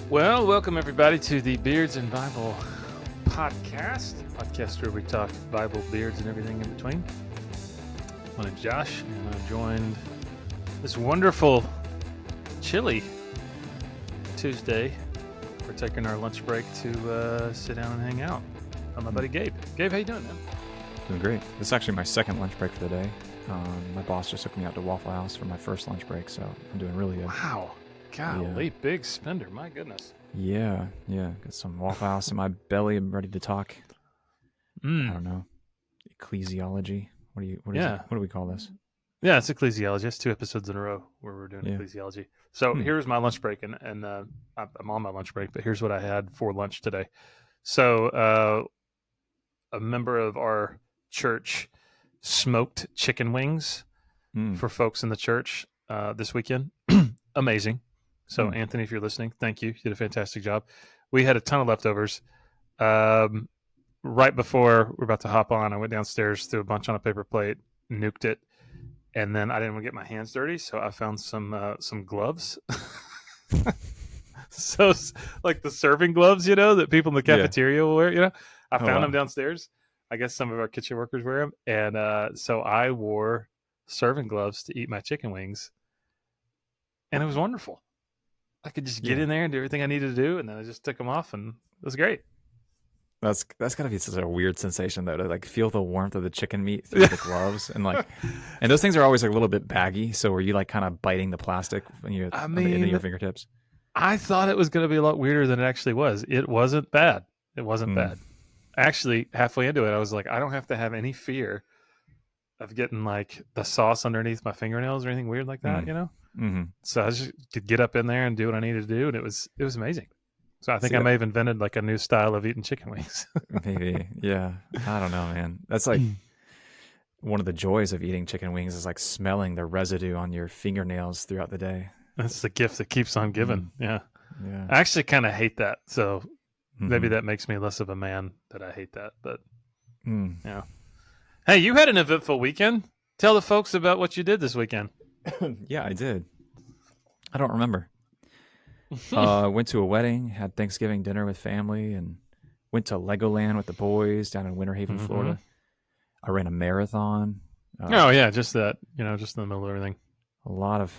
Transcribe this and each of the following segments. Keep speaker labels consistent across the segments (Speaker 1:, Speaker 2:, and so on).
Speaker 1: Well, welcome everybody to the Beards and Bible podcast where we talk Bible, beards, and everything in between. My name's Josh, and I'm joined this wonderful, chilly Tuesday. We're taking our lunch break to sit down and hang out. My buddy Gabe. Gabe, how you doing, man?
Speaker 2: Doing great. This is actually my second lunch break for the day. My boss just took me out to Waffle House for my first lunch break, so I'm doing really good.
Speaker 1: Wow. Golly, big spender. My goodness.
Speaker 2: Yeah. Got some Waffle House in my belly. I'm ready to talk. I don't know. Ecclesiology. What do we call this?
Speaker 1: Yeah, it's ecclesiology. It's 2 episodes in a row where we're doing ecclesiology. So here's my lunch break, and I'm on my lunch break, but here's what I had for lunch today. So a member of our church smoked chicken wings for folks in the church this weekend. Amazing. So Anthony, if you're listening, thank you. You did a fantastic job. We had a ton of leftovers. Right before we're about to hop on, I went downstairs, threw a bunch on a paper plate, nuked it, and then I didn't want to get my hands dirty, so I found some gloves. So like the serving gloves, that people in the cafeteria will wear. I found them downstairs. I guess some of our kitchen workers wear them, and so I wore serving gloves to eat my chicken wings, and it was wonderful. I could just get in there and do everything I needed to do, and then I just took them off, and it was great.
Speaker 2: That's gotta be such a weird sensation though, to like feel the warmth of the chicken meat through the gloves, and and those things are always like a little bit baggy. So were you like kind of biting the plastic when you into your fingertips?
Speaker 1: I thought it was going to be a lot weirder than it actually was. It wasn't bad. Bad. Actually, halfway into it, I was like, I don't have to have any fear of getting like the sauce underneath my fingernails or anything weird like that,
Speaker 2: Mm-hmm.
Speaker 1: So I just could get up in there and do what I needed to do, and it was amazing. So I think I may have invented like a new style of eating chicken wings.
Speaker 2: Maybe, yeah. I don't know, man. That's like one of the joys of eating chicken wings is like smelling the residue on your fingernails throughout the day.
Speaker 1: That's the gift that keeps on giving. Yeah. I actually kind of hate that. So maybe that makes me less of a man that I hate that. But yeah. Hey, you had an eventful weekend. Tell the folks about what you did this weekend.
Speaker 2: Yeah, I did. I don't remember. Went to a wedding, had Thanksgiving dinner with family, and went to Legoland with the boys down in Winter Haven, Florida. I ran a marathon.
Speaker 1: Just that, just in the middle of everything.
Speaker 2: A lot of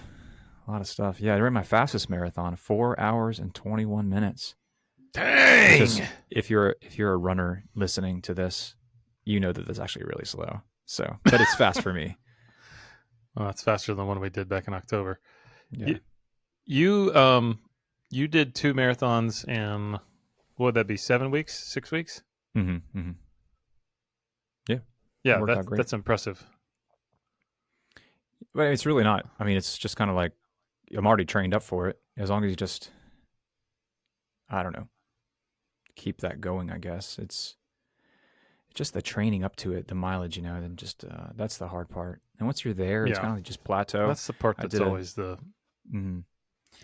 Speaker 2: stuff. Yeah, I ran my fastest marathon, 4 hours and 21 minutes.
Speaker 1: Dang!
Speaker 2: Because if you're a runner listening to this, you know that that's actually really slow. So, but it's fast for me.
Speaker 1: Well, it's faster than the one we did back in October.
Speaker 2: Yeah.
Speaker 1: You did 2 marathons in, what would that be, 7 weeks, 6 weeks?
Speaker 2: Mm-hmm. Yeah.
Speaker 1: Yeah, that's impressive.
Speaker 2: But it's really not. I mean, it's just kind of like I'm already trained up for it. As long as you just, I don't know, keep that going, I guess. It's just the training up to it, the mileage, and just that's the hard part. And once you're there, it's kind of like just plateau.
Speaker 1: That's the part that's always the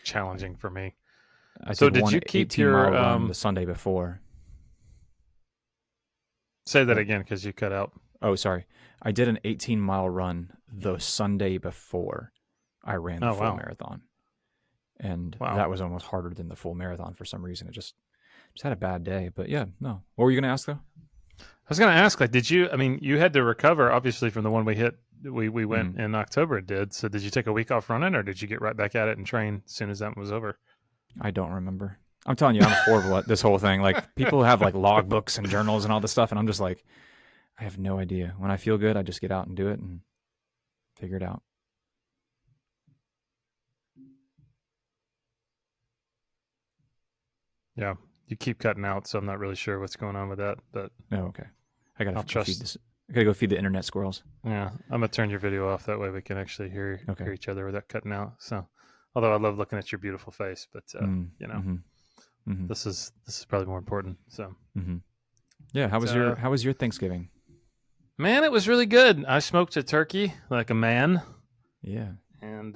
Speaker 1: challenging for me.
Speaker 2: So did you keep your run the Sunday before?
Speaker 1: Say that again, because you cut out.
Speaker 2: Oh, sorry. I did an 18-mile run the Sunday before I ran the full marathon. And that was almost harder than the full marathon for some reason. It just had a bad day. But yeah, no. What were you going to ask, though?
Speaker 1: I was going to ask, you had to recover, obviously, from the one we hit. We went in October, it did. So did you take a week off running, or did you get right back at it and train as soon as that was over?
Speaker 2: I don't remember. I'm telling you, I'm horrible at this whole thing. Like, people have like logbooks and journals and all this stuff, and I'm just like, I have no idea. When I feel good, I just get out and do it and figure it out.
Speaker 1: Yeah, you keep cutting out, so I'm not really sure what's going on with that. But
Speaker 2: okay. I gotta go feed the internet squirrels.
Speaker 1: Yeah, I'm gonna turn your video off. That way we can actually hear each other without cutting out. So, although I love looking at your beautiful face, but this is probably more important. So,
Speaker 2: yeah. How was your Thanksgiving?
Speaker 1: Man, it was really good. I smoked a turkey like a man.
Speaker 2: Yeah,
Speaker 1: and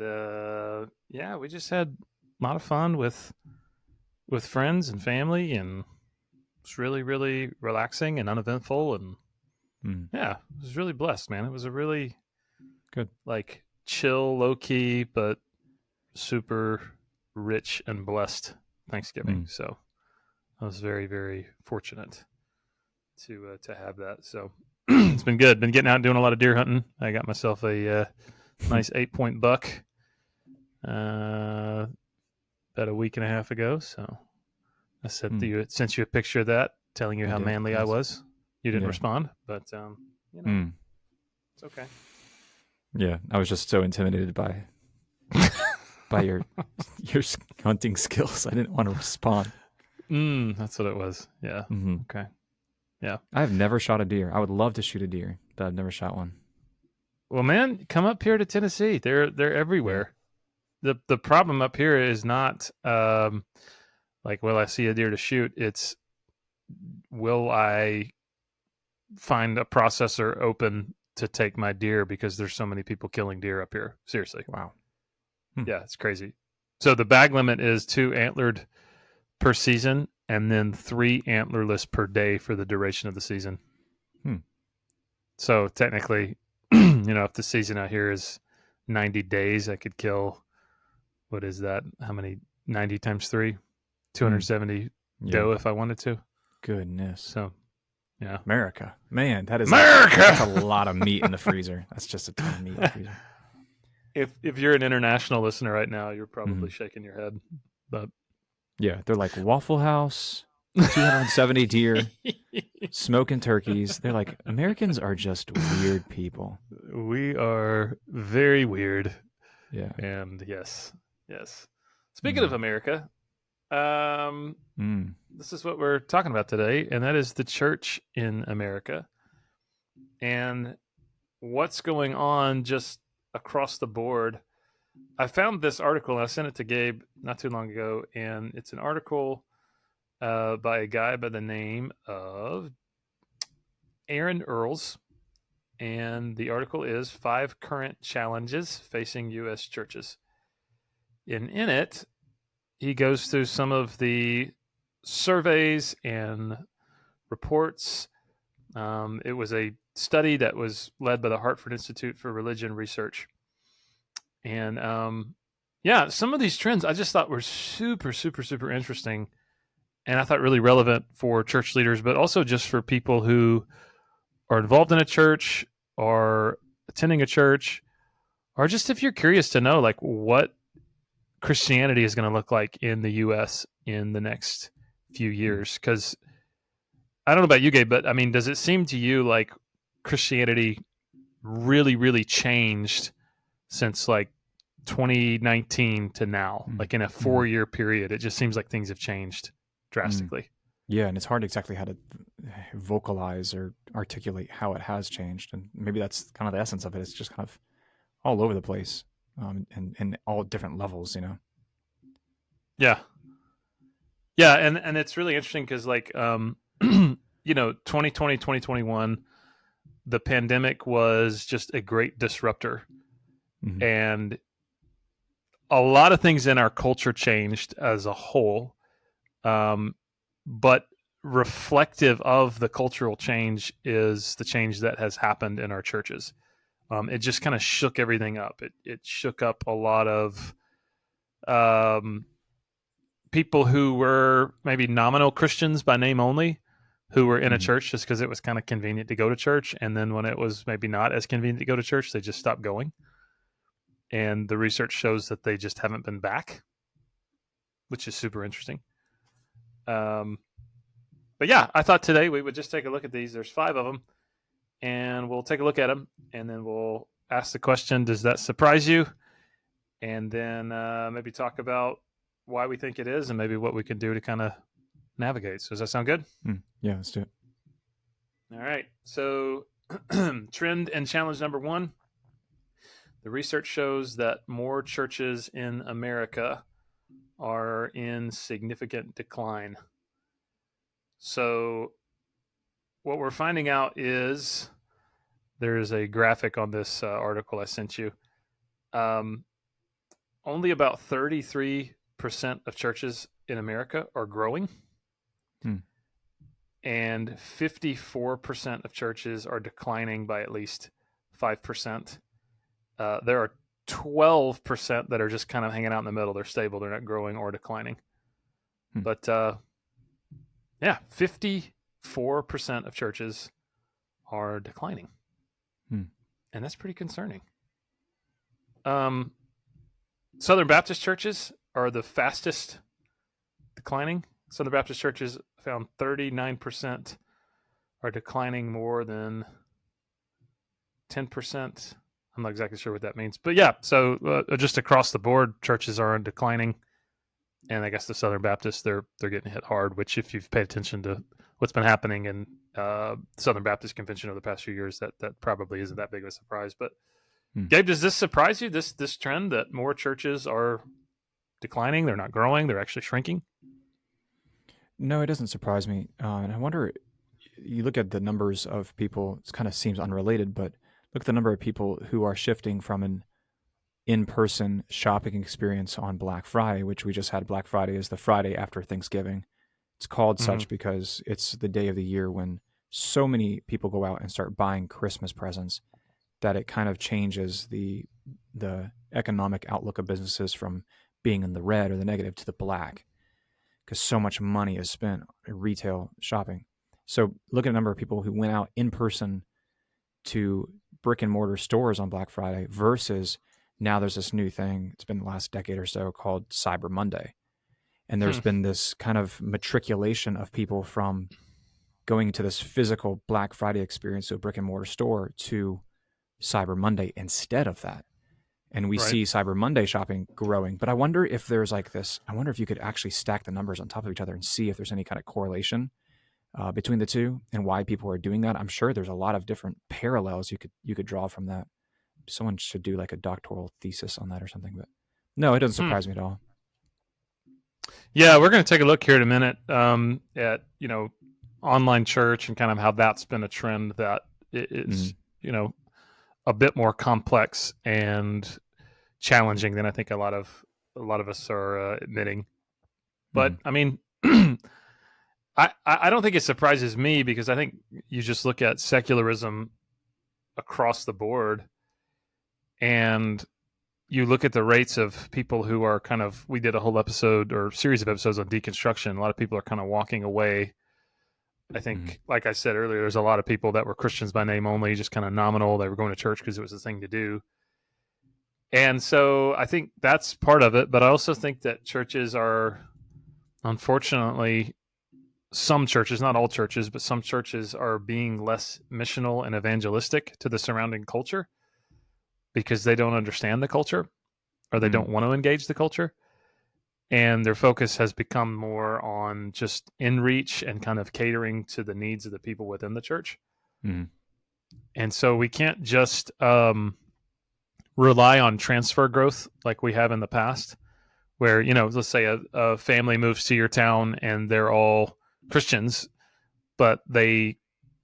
Speaker 1: we just had a lot of fun with friends and family, and it's really, really relaxing and uneventful, and yeah, I was really blessed, man. It was a really
Speaker 2: good,
Speaker 1: like chill, low key, but super rich and blessed Thanksgiving. So I was very, very fortunate to have that. So it's been good. Been getting out and doing a lot of deer hunting. I got myself a nice 8-point buck about a week and a half ago. So I sent you a picture of that, telling you how manly I was. You didn't respond, but it's okay.
Speaker 2: Yeah, I was just so intimidated by your hunting skills. I didn't want to respond.
Speaker 1: That's what it was. Yeah. Mm-hmm. Okay. Yeah.
Speaker 2: I have never shot a deer. I would love to shoot a deer, but I've never shot one.
Speaker 1: Well, man, come up here to Tennessee. They're everywhere. Yeah. The problem up here is not like, will I see a deer to shoot? It's, will I find a processor open to take my deer, because there's so many people killing deer up here. Seriously.
Speaker 2: Wow.
Speaker 1: Yeah, it's crazy. So the bag limit is 2 antlered per season, and then 3 antlerless per day for the duration of the season. So technically, if the season out here is 90 days, I could kill, what is that? How many? 90 times 3? 270 doe if I wanted to.
Speaker 2: Goodness.
Speaker 1: So, yeah.
Speaker 2: America. Man, that is
Speaker 1: America!
Speaker 2: That's a lot of meat in the freezer. That's just a ton of meat in the freezer.
Speaker 1: If you're an international listener right now, you're probably shaking your head. But
Speaker 2: yeah, they're like Waffle House, 270 deer, smoking turkeys. They're like, Americans are just weird people.
Speaker 1: We are very weird.
Speaker 2: Yeah.
Speaker 1: And yes. Speaking of America, this is what we're talking about today, and that is the church in America and what's going on just across the board. I found this article, and I sent it to Gabe not too long ago, and it's an article by a guy by the name of Aaron Earls, and the article is 5 Current Challenges Facing U.S. Churches. And in it, he goes through some of the surveys and reports. It was a study that was led by the Hartford Institute for Religion Research. And some of these trends I just thought were super, super, super interesting. And I thought really relevant for church leaders, but also just for people who are involved in a church or attending a church, or just if you're curious to know like what Christianity is going to look like in the U.S. in the next few years. Because I don't know about you, Gabe, but I mean, does it seem to you like Christianity really, really changed since like 2019 to now? Like in a 4-year period, it just seems like things have changed drastically.
Speaker 2: Yeah, and it's hard exactly how to vocalize or articulate how it has changed. And maybe that's kind of the essence of it. It's just kind of all over the place, and all different levels,
Speaker 1: Yeah. Yeah, and it's really interesting because like 2020, 2021, the pandemic was just a great disruptor. And a lot of things in our culture changed as a whole. But reflective of the cultural change is the change that has happened in our churches. It just kind of shook everything up. It shook up a lot of people who were maybe nominal Christians by name only, who were in a church just because it was kind of convenient to go to church. And then when it was maybe not as convenient to go to church, they just stopped going. And the research shows that they just haven't been back, which is super interesting. But yeah, I thought today we would just take a look at these. There's 5 of them, and we'll take a look at them, and then we'll ask the question, does that surprise you? And then maybe talk about why we think it is and maybe what we can do to kind of navigate. So does that sound good?
Speaker 2: Yeah, let's do it.
Speaker 1: All right. So trend and challenge number 1. The research shows that more churches in America are in significant decline. So what we're finding out is there's a graphic on this article I sent you. Only about 33% of churches in America are growing. And 54% of churches are declining by at least 5%. There are 12% that are just kind of hanging out in the middle. They're stable. They're not growing or declining. But yeah, 54% of churches are declining. And that's pretty concerning. Southern Baptist churches are the fastest declining. Southern Baptist churches found 39% are declining more than 10%. I'm not exactly sure what that means. But yeah, so just across the board, churches are declining. And I guess the Southern Baptists, they're getting hit hard, which if you've paid attention to what's been happening in Southern Baptist Convention over the past few years, that probably isn't that big of a surprise. But Gabe, does this surprise you, this trend that more churches are declining? They're not growing, they're actually shrinking?
Speaker 2: No, it doesn't surprise me. And I wonder, you look at the numbers of people, it kind of seems unrelated, but look at the number of people who are shifting from an in-person shopping experience on Black Friday, which we just had. Black Friday is the Friday after Thanksgiving. It's called such because it's the day of the year when so many people go out and start buying Christmas presents that it kind of changes the economic outlook of businesses from being in the red or the negative to the black, because so much money is spent in retail shopping. So look at a number of people who went out in person to brick and mortar stores on Black Friday versus now there's this new thing, it's been the last decade or so, called Cyber Monday. And there's been this kind of matriculation of people from going to this physical Black Friday experience to a brick and mortar store to Cyber Monday instead of that. And we see Cyber Monday shopping growing. But I wonder if there's like this, I wonder if you could actually stack the numbers on top of each other and see if there's any kind of correlation between the two and why people are doing that. I'm sure there's a lot of different parallels you could draw from that. Someone should do like a doctoral thesis on that or something. But no, it doesn't surprise me at all.
Speaker 1: Yeah, we're going to take a look here in a minute at, online church and kind of how that's been a trend that is, a bit more complex and challenging than I think a lot of us are admitting. But I mean, I don't think it surprises me, because I think you just look at secularism across the board and you look at the rates of people who are kind of, we did a whole episode or series of episodes on deconstruction. A lot of people are kind of walking away. I think, like I said earlier, there's a lot of people that were Christians by name only, just kind of nominal. They were going to church because it was the thing to do. And so I think that's part of it. But I also think that churches are, unfortunately, some churches, not all churches, but some churches are being less missional and evangelistic to the surrounding culture because they don't understand the culture or they don't want to engage the culture. And their focus has become more on just in reach and kind of catering to the needs of the people within the church. And so we can't just rely on transfer growth like we have in the past, where, let's say a family moves to your town and they're all Christians, but they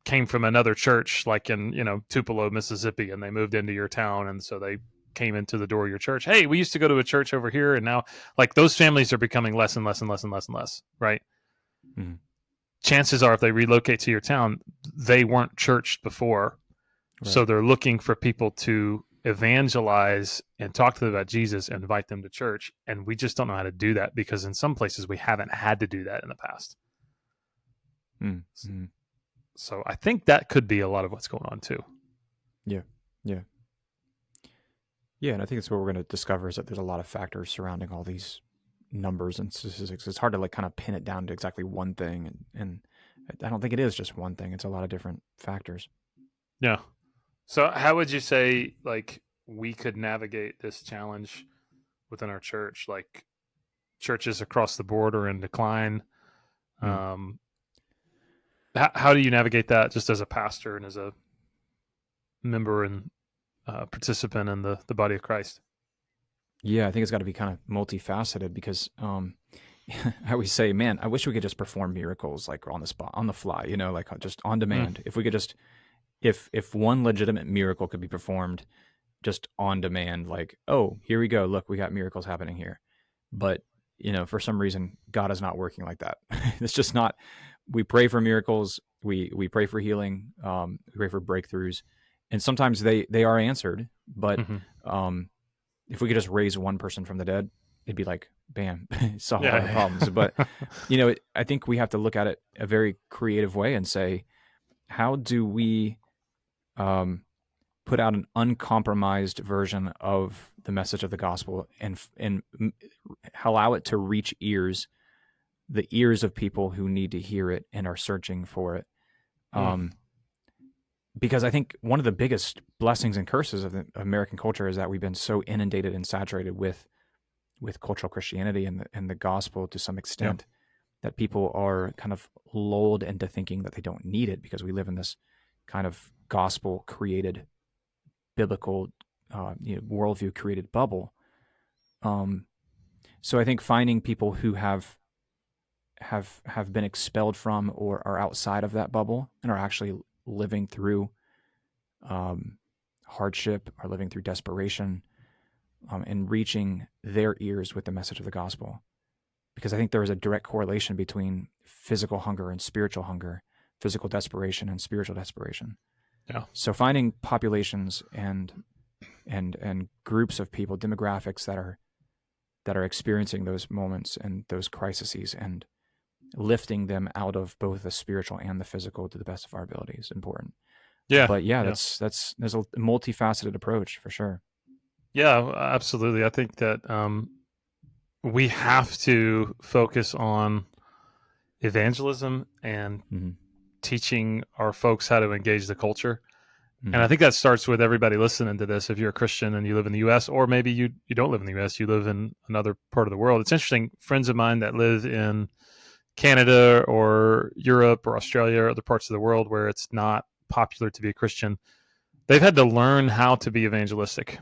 Speaker 1: came from another church, like in, Tupelo, Mississippi, and they moved into your town. And so they came into the door of your church. Hey, we used to go to a church over here. And now, like, those families are becoming less and less and less and less and less. Right. Chances are if they relocate to your town, they weren't churched before. So they're looking for people to evangelize and talk to them about Jesus and invite them to church. And we just don't know how to do that because in some places we haven't had to do that in the past. So I think that could be a lot of what's going on too.
Speaker 2: Yeah. And I think that's what we're going to discover, is that there's a lot of factors surrounding all these numbers and statistics. It's hard to like kind of pin it down to exactly one thing. And I don't think it is just one thing. It's a lot of different factors.
Speaker 1: Yeah. So how would you say, like, we could navigate this challenge within our church? Like, churches across the board are in decline. How do you navigate that just as a pastor and as a member and participant in the body of Christ?
Speaker 2: Yeah, I think it's got to be kind of multifaceted because I always say, man, I wish we could just perform miracles like on the spot, on the fly, like just on demand. If we could just, if one legitimate miracle could be performed just on demand, like, oh, here we go, look, we got miracles happening here. But, for some reason, God is not working like that. It's just not. We pray for miracles, we pray for healing, we pray for breakthroughs, and sometimes they are answered. But if we could just raise one person from the dead, it'd be like bam, solve all our problems. But, I think we have to look at it a very creative way and say, how do we put out an uncompromised version of the message of the gospel and allow it to reach the ears of people who need to hear it and are searching for it. Because I think one of the biggest blessings and curses of the American culture is that we've been so inundated and saturated with cultural Christianity and the gospel to some extent that people are kind of lulled into thinking that they don't need it because we live in this kind of gospel created biblical worldview created bubble. So I think finding people who have been expelled from or are outside of that bubble and are actually living through hardship, are living through desperation, and reaching their ears with the message of the gospel. Because I think there is a direct correlation between physical hunger and spiritual hunger, physical desperation and spiritual desperation.
Speaker 1: Yeah.
Speaker 2: So finding populations and groups of people, demographics that are experiencing those moments and those crises and lifting them out of both the spiritual and the physical to the best of our ability is important.
Speaker 1: Yeah.
Speaker 2: But there's a multifaceted approach for sure.
Speaker 1: Yeah, absolutely. I think that we have to focus on evangelism and teaching our folks how to engage the culture. And I think that starts with everybody listening to this. If you're a Christian and you live in the U.S., or maybe you don't live in the U.S., you live in another part of the world. It's interesting. Friends of mine that live in Canada or Europe or Australia or other parts of the world where it's not popular to be a Christian, they've had to learn how to be evangelistic.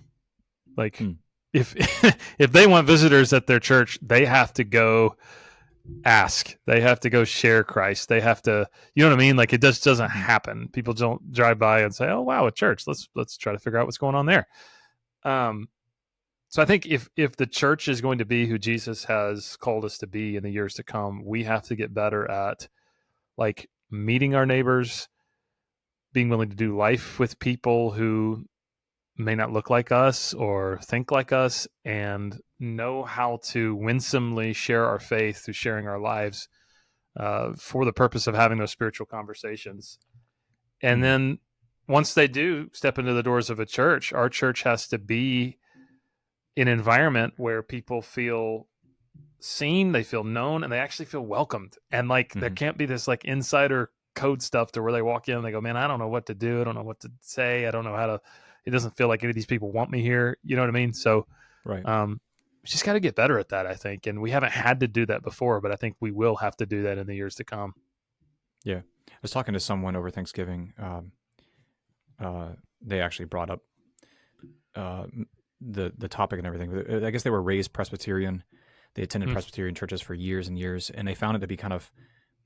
Speaker 1: Like if they want visitors at their church, they have to go ask. They have to go share Christ. They have to, you know what I mean? Like it just doesn't happen. People don't drive by and say, "Oh wow, a church. Let's try to figure out what's going on there." So I think if the church is going to be who Jesus has called us to be in the years to come, we have to get better at like meeting our neighbors, being willing to do life with people who may not look like us or think like us, and know how to winsomely share our faith through sharing our lives for the purpose of having those spiritual conversations. And then once they do step into the doors of a church, our church has to be an environment where people feel seen, they feel known, and they actually feel welcomed. And like there can't be this like insider code stuff to where they walk in and they go, "Man, I don't know what to do. I don't know what to say. I don't know how to." It doesn't feel like any of these people want me here. You know what I mean? So,
Speaker 2: right.
Speaker 1: We just got to get better at that, I think. And we haven't had to do that before, but I think we will have to do that in the years to come.
Speaker 2: Yeah. I was talking to someone over Thanksgiving. They actually brought up the topic and everything. I guess they were raised Presbyterian. They attended Presbyterian churches for years and years, and they found it to be kind of,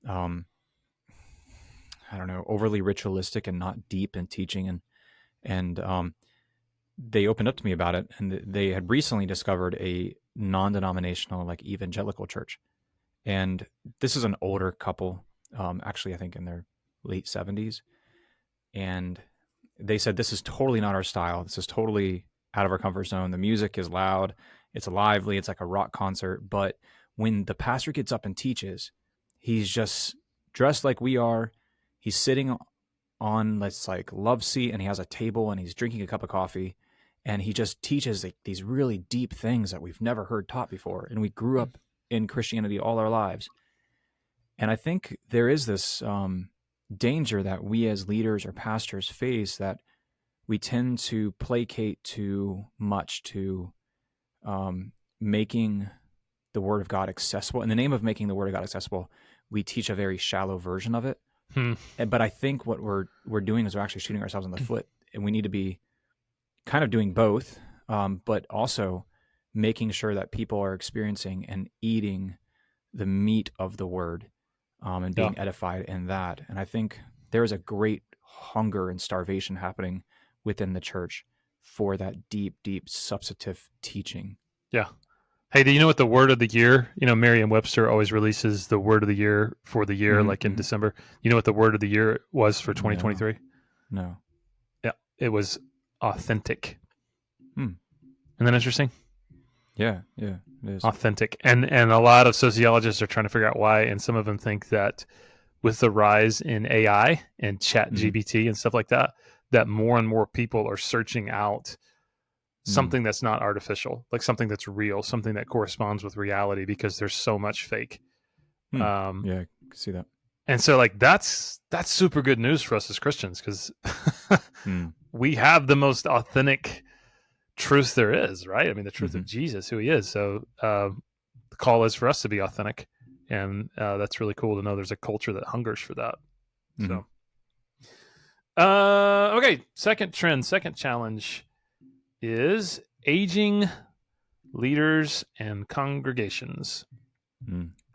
Speaker 2: I don't know, overly ritualistic and not deep in teaching. And they opened up to me about it, and they had recently discovered a non-denominational, like evangelical church. And this is an older couple, actually, I think in their late 70s. And they said, "This is totally not our style. This is totally out of our comfort zone. The music is loud. It's lively. It's like a rock concert. But when the pastor gets up and teaches, he's just dressed like we are. He's sitting on this like love seat, and he has a table, and he's drinking a cup of coffee, and he just teaches like these really deep things that we've never heard taught before. And we grew up in Christianity all our lives." And I think there is this danger that we as leaders or pastors face, that we tend to placate too much to making the Word of God accessible. In the name of making the Word of God accessible, we teach a very shallow version of it. But I think what we're doing is we're actually shooting ourselves in the foot, and we need to be kind of doing both, but also making sure that people are experiencing and eating the meat of the Word, and being edified in that. And I think there is a great hunger and starvation happening within the church for that deep, deep substantive teaching.
Speaker 1: Yeah. Hey, do you know what the word of the year? You know, Merriam-Webster always releases the word of the year for the year, like in December. You know what the word of the year was for 2023?
Speaker 2: No.
Speaker 1: Yeah, it was authentic.
Speaker 2: Isn't
Speaker 1: that interesting?
Speaker 2: Yeah, it is.
Speaker 1: Authentic. And a lot of sociologists are trying to figure out why, and some of them think that with the rise in AI and chat GBT and stuff like that, that more and more people are searching out something that's not artificial, like something that's real, something that corresponds with reality, because there's so much fake.
Speaker 2: Yeah, I can see that.
Speaker 1: And so like that's super good news for us as Christians, because we have the most authentic truth there is, right? I mean, the truth of Jesus, who he is. So the call is for us to be authentic, and that's really cool to know there's a culture that hungers for that. So okay, second challenge is aging leaders and congregations.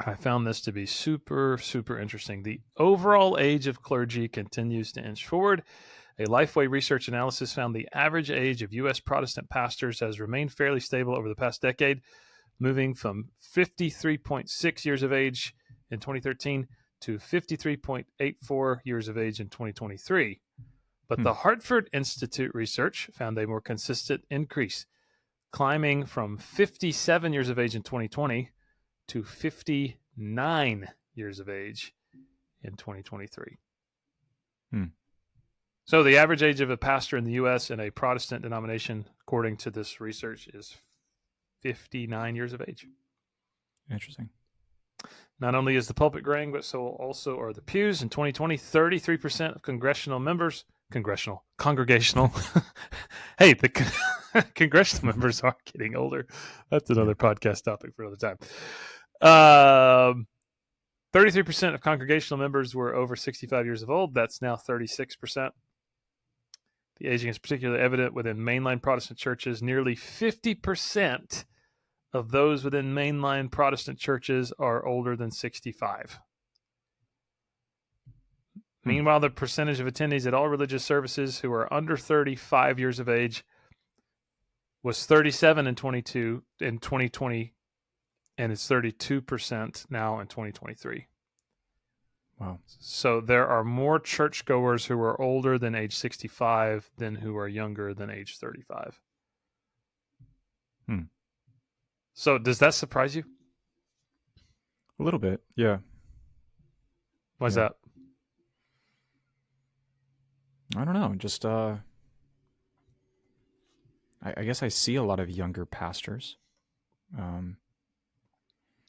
Speaker 1: I found this to be super, super interesting. The overall age of clergy continues to inch forward. A Lifeway research analysis found the average age of U.S. Protestant pastors has remained fairly stable over the past decade, moving from 53.6 years of age in 2013 to 53.84 years of age in 2023. But the Hartford Institute research found a more consistent increase, climbing from 57 years of age in 2020 to 59 years of age in 2023. So the average age of a pastor in the U.S. in a Protestant denomination, according to this research, is 59 years of age.
Speaker 2: Interesting.
Speaker 1: Not only is the pulpit graying, but so also are the pews. In 2020, 33% of congregational, hey, the congressional members are getting older. That's another podcast topic for another time. 33% of congregational members were over 65 years of old. That's now 36%. The aging is particularly evident within mainline Protestant churches. Nearly 50% of those within mainline Protestant churches are older than 65. Meanwhile, the percentage of attendees at all religious services who are under 35 years of age was 37 in 2020, and it's 32% now in 2023.
Speaker 2: Wow.
Speaker 1: So there are more churchgoers who are older than age 65 than who are younger than age 35. So does that surprise you?
Speaker 2: A little bit, yeah.
Speaker 1: Why is that?
Speaker 2: I don't know. Just, I guess I see a lot of younger pastors.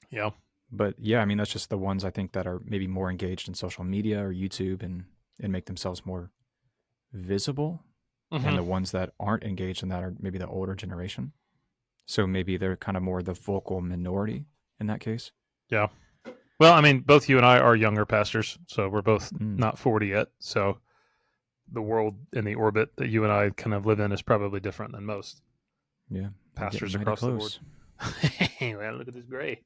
Speaker 1: Yeah.
Speaker 2: But yeah, I mean, that's just the ones I think that are maybe more engaged in social media or YouTube and make themselves more visible. And the ones that aren't engaged in that are maybe the older generation. So maybe they're kind of more the vocal minority in that case.
Speaker 1: Yeah. Well, I mean, both you and I are younger pastors, so we're both not 40 yet. So the world in the orbit that you and I kind of live in is probably different than most.
Speaker 2: Yeah.
Speaker 1: Pastors across the board. Well, look at this gray.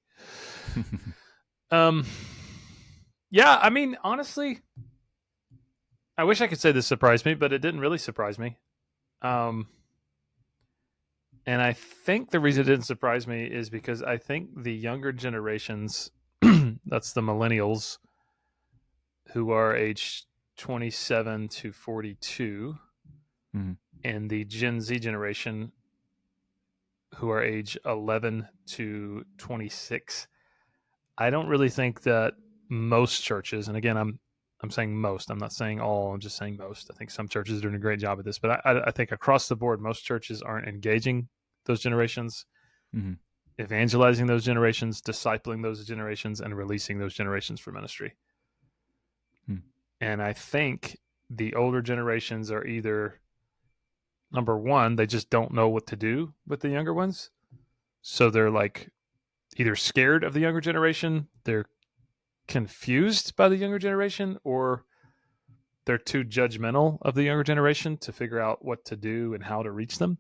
Speaker 1: Yeah, I mean, honestly, I wish I could say this surprised me, but it didn't really surprise me. And I think the reason it didn't surprise me is because I think the younger generations, that's the millennials, who are age 27 to 42, and the Gen Z generation, who are age 11 to 26. I don't really think that most churches, and again, I'm saying most, I'm not saying all, I'm just saying most. I think some churches are doing a great job at this, but I think across the board, most churches aren't engaging those generations, evangelizing those generations, discipling those generations, and releasing those generations for ministry. And I think the older generations are either, number one, they just don't know what to do with the younger ones. So they're like either scared of the younger generation, they're confused by the younger generation, or they're too judgmental of the younger generation to figure out what to do and how to reach them.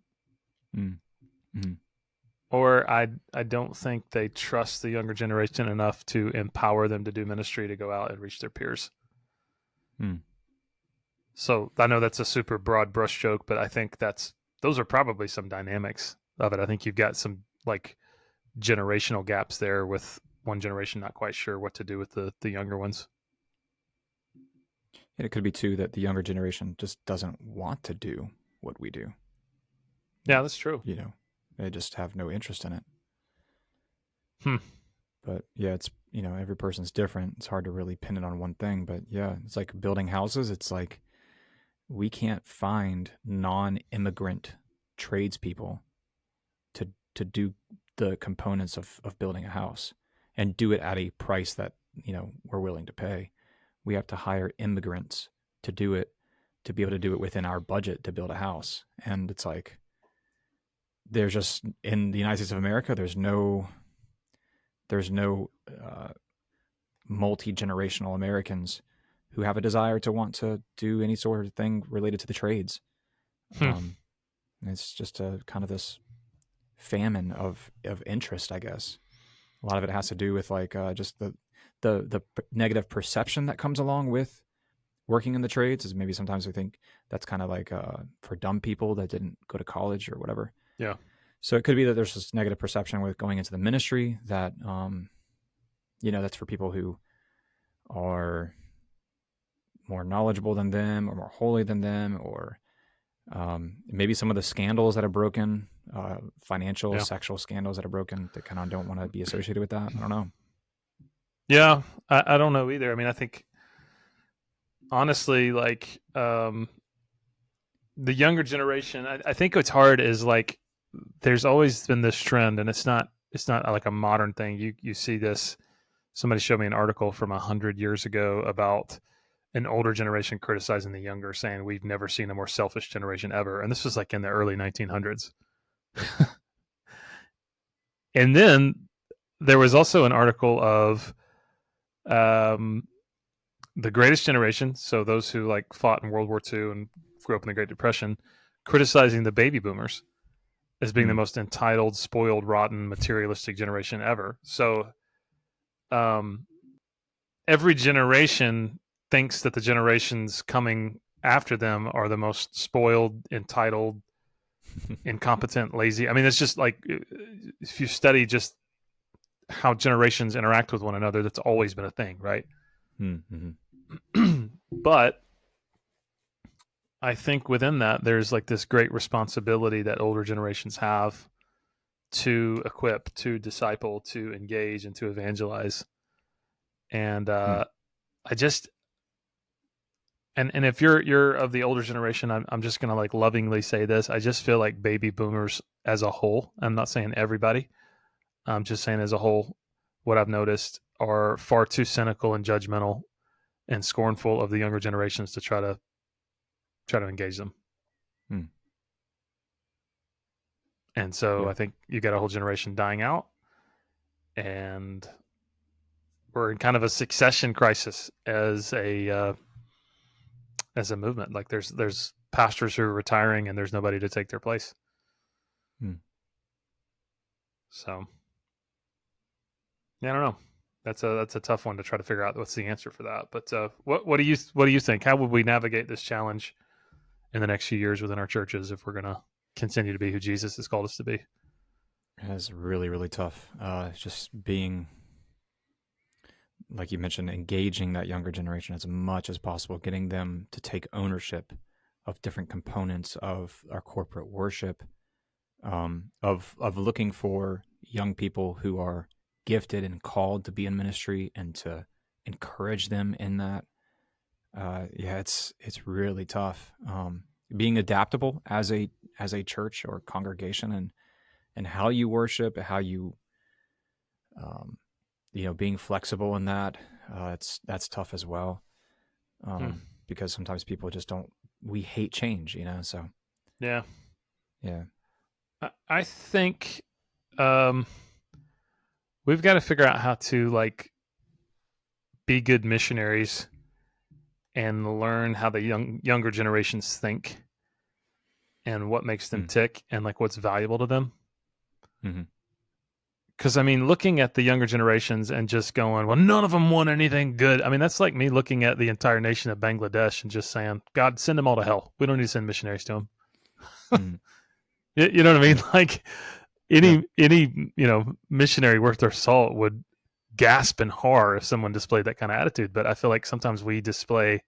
Speaker 1: Or I don't think they trust the younger generation enough to empower them to do ministry, to go out and reach their peers. So I know that's a super broad brushstroke, but I think those are probably some dynamics of it. I think you've got some like generational gaps there, with one generation not quite sure what to do with the younger ones.
Speaker 2: And it could be too that the younger generation just doesn't want to do what we do.
Speaker 1: Yeah, that's true.
Speaker 2: You know, they just have no interest in it.
Speaker 1: Hmm.
Speaker 2: But yeah, it's, every person's different. It's hard to really pin it on one thing. But yeah, it's like building houses. It's like we can't find non-immigrant tradespeople to do the components of building a house and do it at a price that we're willing to pay. We have to hire immigrants to do it, to be able to do it within our budget to build a house. And it's like there's just, in the United States of America, there's no multi-generational Americans who have a desire to want to do any sort of thing related to the trades.
Speaker 1: Hmm.
Speaker 2: Um, it's just a kind of this famine of interest, I guess. A lot of it has to do with like just the negative perception that comes along with working in the trades. Is maybe sometimes we think that's kind of like for dumb people that didn't go to college or whatever.
Speaker 1: Yeah.
Speaker 2: So it could be that there's this negative perception with going into the ministry that that's for people who are more knowledgeable than them or more holy than them, or maybe some of the scandals that are broken, financial, sexual scandals that are broken, that kind of don't want to be associated with that. I don't know.
Speaker 1: Yeah, I don't know either. I mean, I think honestly, like the younger generation, I think what's hard is like there's always been this trend, and it's not like a modern thing. You see this. Somebody showed me an article from 100 years ago about an older generation criticizing the younger, saying we've never seen a more selfish generation ever, and this was like in the early 1900s. And then there was also an article of the greatest generation, so those who like fought in World War II and grew up in the Great Depression, criticizing the baby boomers as being the most entitled, spoiled, rotten, materialistic generation ever. So um, every generation thinks that the generations coming after them are the most spoiled, entitled, incompetent, lazy. I mean, it's just like if you study just how generations interact with one another, that's always been a thing, right? But I think within that, there's like this great responsibility that older generations have to equip, to disciple, to engage, and to evangelize. And I just and if you're of the older generation, I'm just gonna like lovingly say this. I just feel like baby boomers as a whole. I'm not saying everybody. I'm just saying as a whole, what I've noticed are far too cynical and judgmental and scornful of the younger generations to try to engage them. And so I think you got a whole generation dying out, and we're in kind of a succession crisis as a movement. Like there's pastors who are retiring, and there's nobody to take their place. So yeah, I don't know. That's a tough one to try to figure out what's the answer for that. But what do you think? How would we navigate this challenge in the next few years within our churches if we're going to continue to be who Jesus has called us to be?
Speaker 2: It's really, really tough. Just being, like you mentioned, engaging that younger generation as much as possible, getting them to take ownership of different components of our corporate worship, of looking for young people who are gifted and called to be in ministry and to encourage them in that. It's really tough. Being adaptable as a church or congregation, and how you worship, how you being flexible in that. That's tough as well. Because sometimes people just don't. We hate change, So
Speaker 1: yeah. I think we've got to figure out how to like be good missionaries and learn how the younger generations think and what makes them tick and like what's valuable to them. Because I mean, looking at the younger generations and just going, well, none of them want anything good. I mean, that's like me looking at the entire nation of Bangladesh and just saying, God, send them all to hell. We don't need to send missionaries to them. You know what I mean? Like any missionary worth their salt would gasp in horror if someone displayed that kind of attitude. But I feel like sometimes we display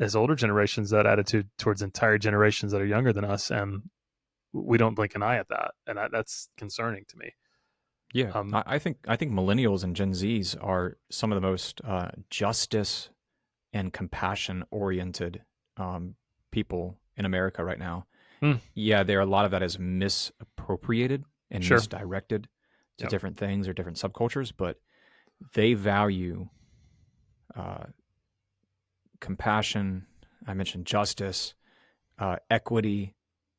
Speaker 1: as older generations that attitude towards entire generations that are younger than us, and we don't blink an eye at that, and that's concerning to me.
Speaker 2: Yeah, I think millennials and Gen Zs are some of the most justice and compassion oriented people in America right now.
Speaker 1: Mm,
Speaker 2: Yeah, there a lot of that is misappropriated and
Speaker 1: sure.
Speaker 2: misdirected to
Speaker 1: Yep.
Speaker 2: different things or different subcultures, but they value uh, compassion. I mentioned justice, equity,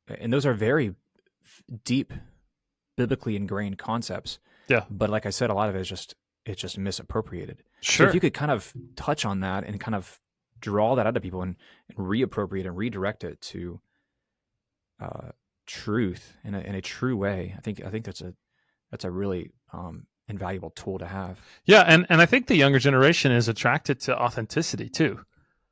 Speaker 2: and those are very deep, biblically ingrained concepts.
Speaker 1: Yeah.
Speaker 2: But like I said, a lot of it is it's just misappropriated. So if you
Speaker 1: Sure.
Speaker 2: could kind of touch on that and kind of draw that out of people and reappropriate and redirect it to truth in a true way, I think that's a really invaluable tool to have.
Speaker 1: Yeah, and I think the younger generation is attracted to authenticity too.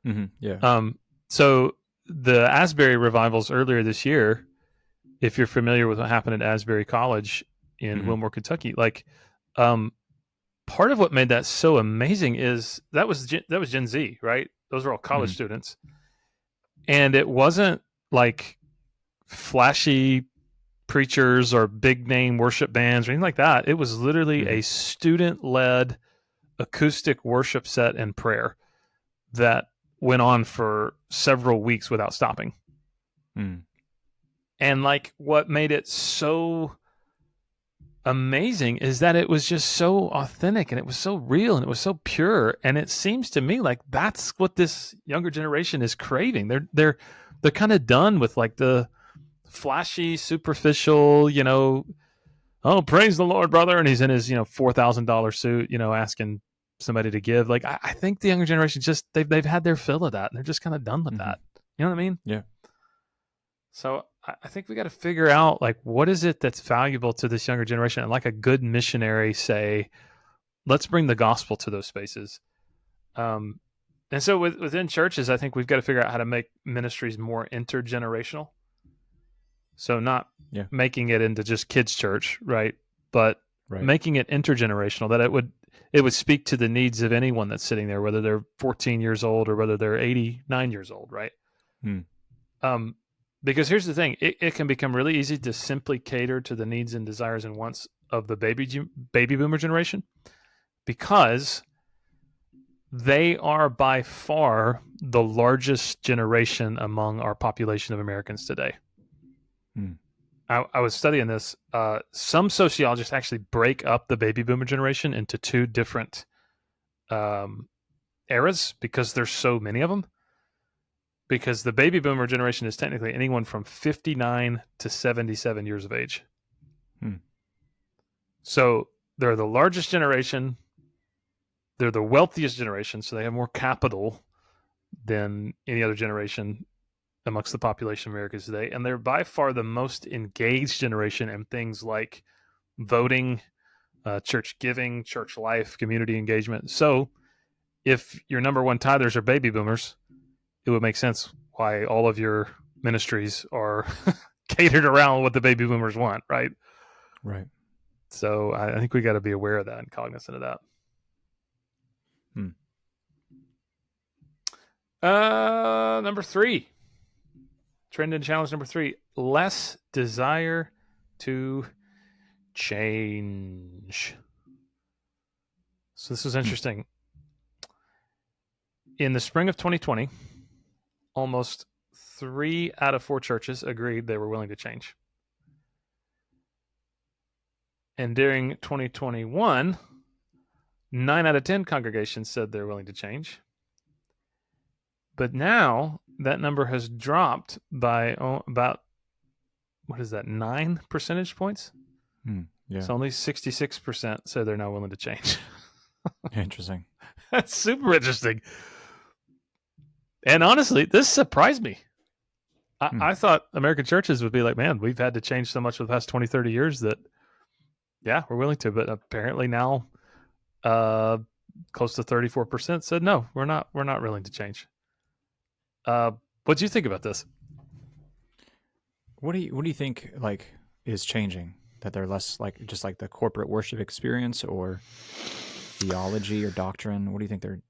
Speaker 2: Mm-hmm. Yeah.
Speaker 1: So the Asbury revivals earlier this year, if you're familiar with what happened at Asbury College in
Speaker 2: Mm-hmm.
Speaker 1: Wilmore, Kentucky, like um, part of what made that so amazing is that was Gen Z, right? Those are all college
Speaker 2: Mm-hmm.
Speaker 1: students, and it wasn't like flashy preachers or big name worship bands or anything like that. It was literally
Speaker 2: Mm-hmm.
Speaker 1: a student led acoustic worship set and prayer that went on for several weeks without stopping.
Speaker 2: Mm-hmm.
Speaker 1: And like what made it so amazing is that it was just so authentic and it was so real and it was so pure. And it seems to me like that's what this younger generation is craving. They're kind of done with like the flashy, superficial, oh, praise the Lord, brother, and he's in his $4,000 suit, asking somebody to give. Like I think the younger generation just they've had their fill of that and they're just kind of done with
Speaker 2: Mm-hmm.
Speaker 1: that. You know what I mean?
Speaker 2: Yeah.
Speaker 1: So I think we got to figure out like what is it that's valuable to this younger generation, and like a good missionary say, let's bring the gospel to those spaces. Um, and so within churches, I think we've got to figure out how to make ministries more intergenerational. So not
Speaker 2: Yeah.
Speaker 1: making it into just kids' church, right? But
Speaker 2: Right.
Speaker 1: making it intergenerational, that it would speak to the needs of anyone that's sitting there, whether they're 14 years old or whether they're 89 years old, right?
Speaker 2: Mm.
Speaker 1: Because here's the thing, it can become really easy to simply cater to the needs and desires and wants of the baby boomer generation, because they are by far the largest generation among our population of Americans today.
Speaker 2: Mm.
Speaker 1: I was studying this. Some sociologists actually break up the baby boomer generation into two different eras because there's so many of them. Because the baby boomer generation is technically anyone from 59 to 77 years of age.
Speaker 2: Mm.
Speaker 1: So they're the largest generation. They're the wealthiest generation, so they have more capital than any other generation amongst the population of America today. And they're by far the most engaged generation in things like voting, church giving, church life, community engagement. So if your number one tithers are baby boomers, it would make sense why all of your ministries are catered around what the baby boomers want, right?
Speaker 2: Right.
Speaker 1: So I think we got to be aware of that and cognizant of that.
Speaker 2: Mm.
Speaker 1: Number 3, trend and challenge number 3: less desire to change. So this is interesting. In the spring of 2020, almost 3 out of 4 churches agreed they were willing to change. And during 2021, 9 out of 10 congregations said they're willing to change. But now that number has dropped by about, 9 percentage points?
Speaker 2: Yeah.
Speaker 1: So only 66% said they're now willing to change.
Speaker 2: Interesting.
Speaker 1: That's super interesting. And honestly, this surprised me. I thought American churches would be like, man, we've had to change so much for the past 20, 30 years that, yeah, we're willing to. But apparently now close to 34% said, no, we're not willing to change. What do you think about this?
Speaker 2: What do you think like is changing? That they're less like just like the corporate worship experience or theology or doctrine? What do you think they're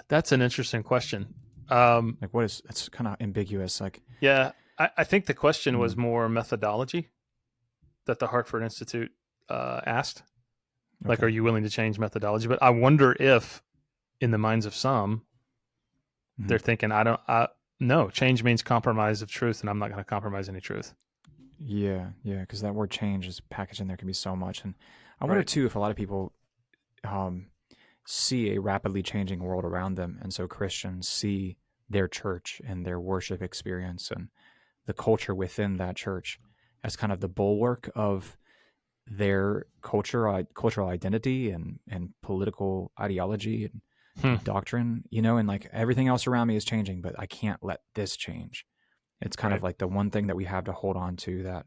Speaker 1: That's an interesting question.
Speaker 2: like? What is it's kind of ambiguous. Like,
Speaker 1: yeah, I think the question was more methodology that the Hartford Institute asked.
Speaker 2: Okay.
Speaker 1: Like, are you willing to change methodology? But I wonder if, in the minds of some, they're thinking, no, change means compromise of truth, and I'm not going to compromise any truth.
Speaker 2: Yeah, because that word change is packaged in there can be so much. And I wonder, too, if a lot of people see a rapidly changing world around them, and so Christians see their church and their worship experience and the culture within that church as kind of the bulwark of their cultural identity and political ideology and doctrine, and like everything else around me is changing, but I can't let this change. It's kind of like the one thing that we have to hold on to that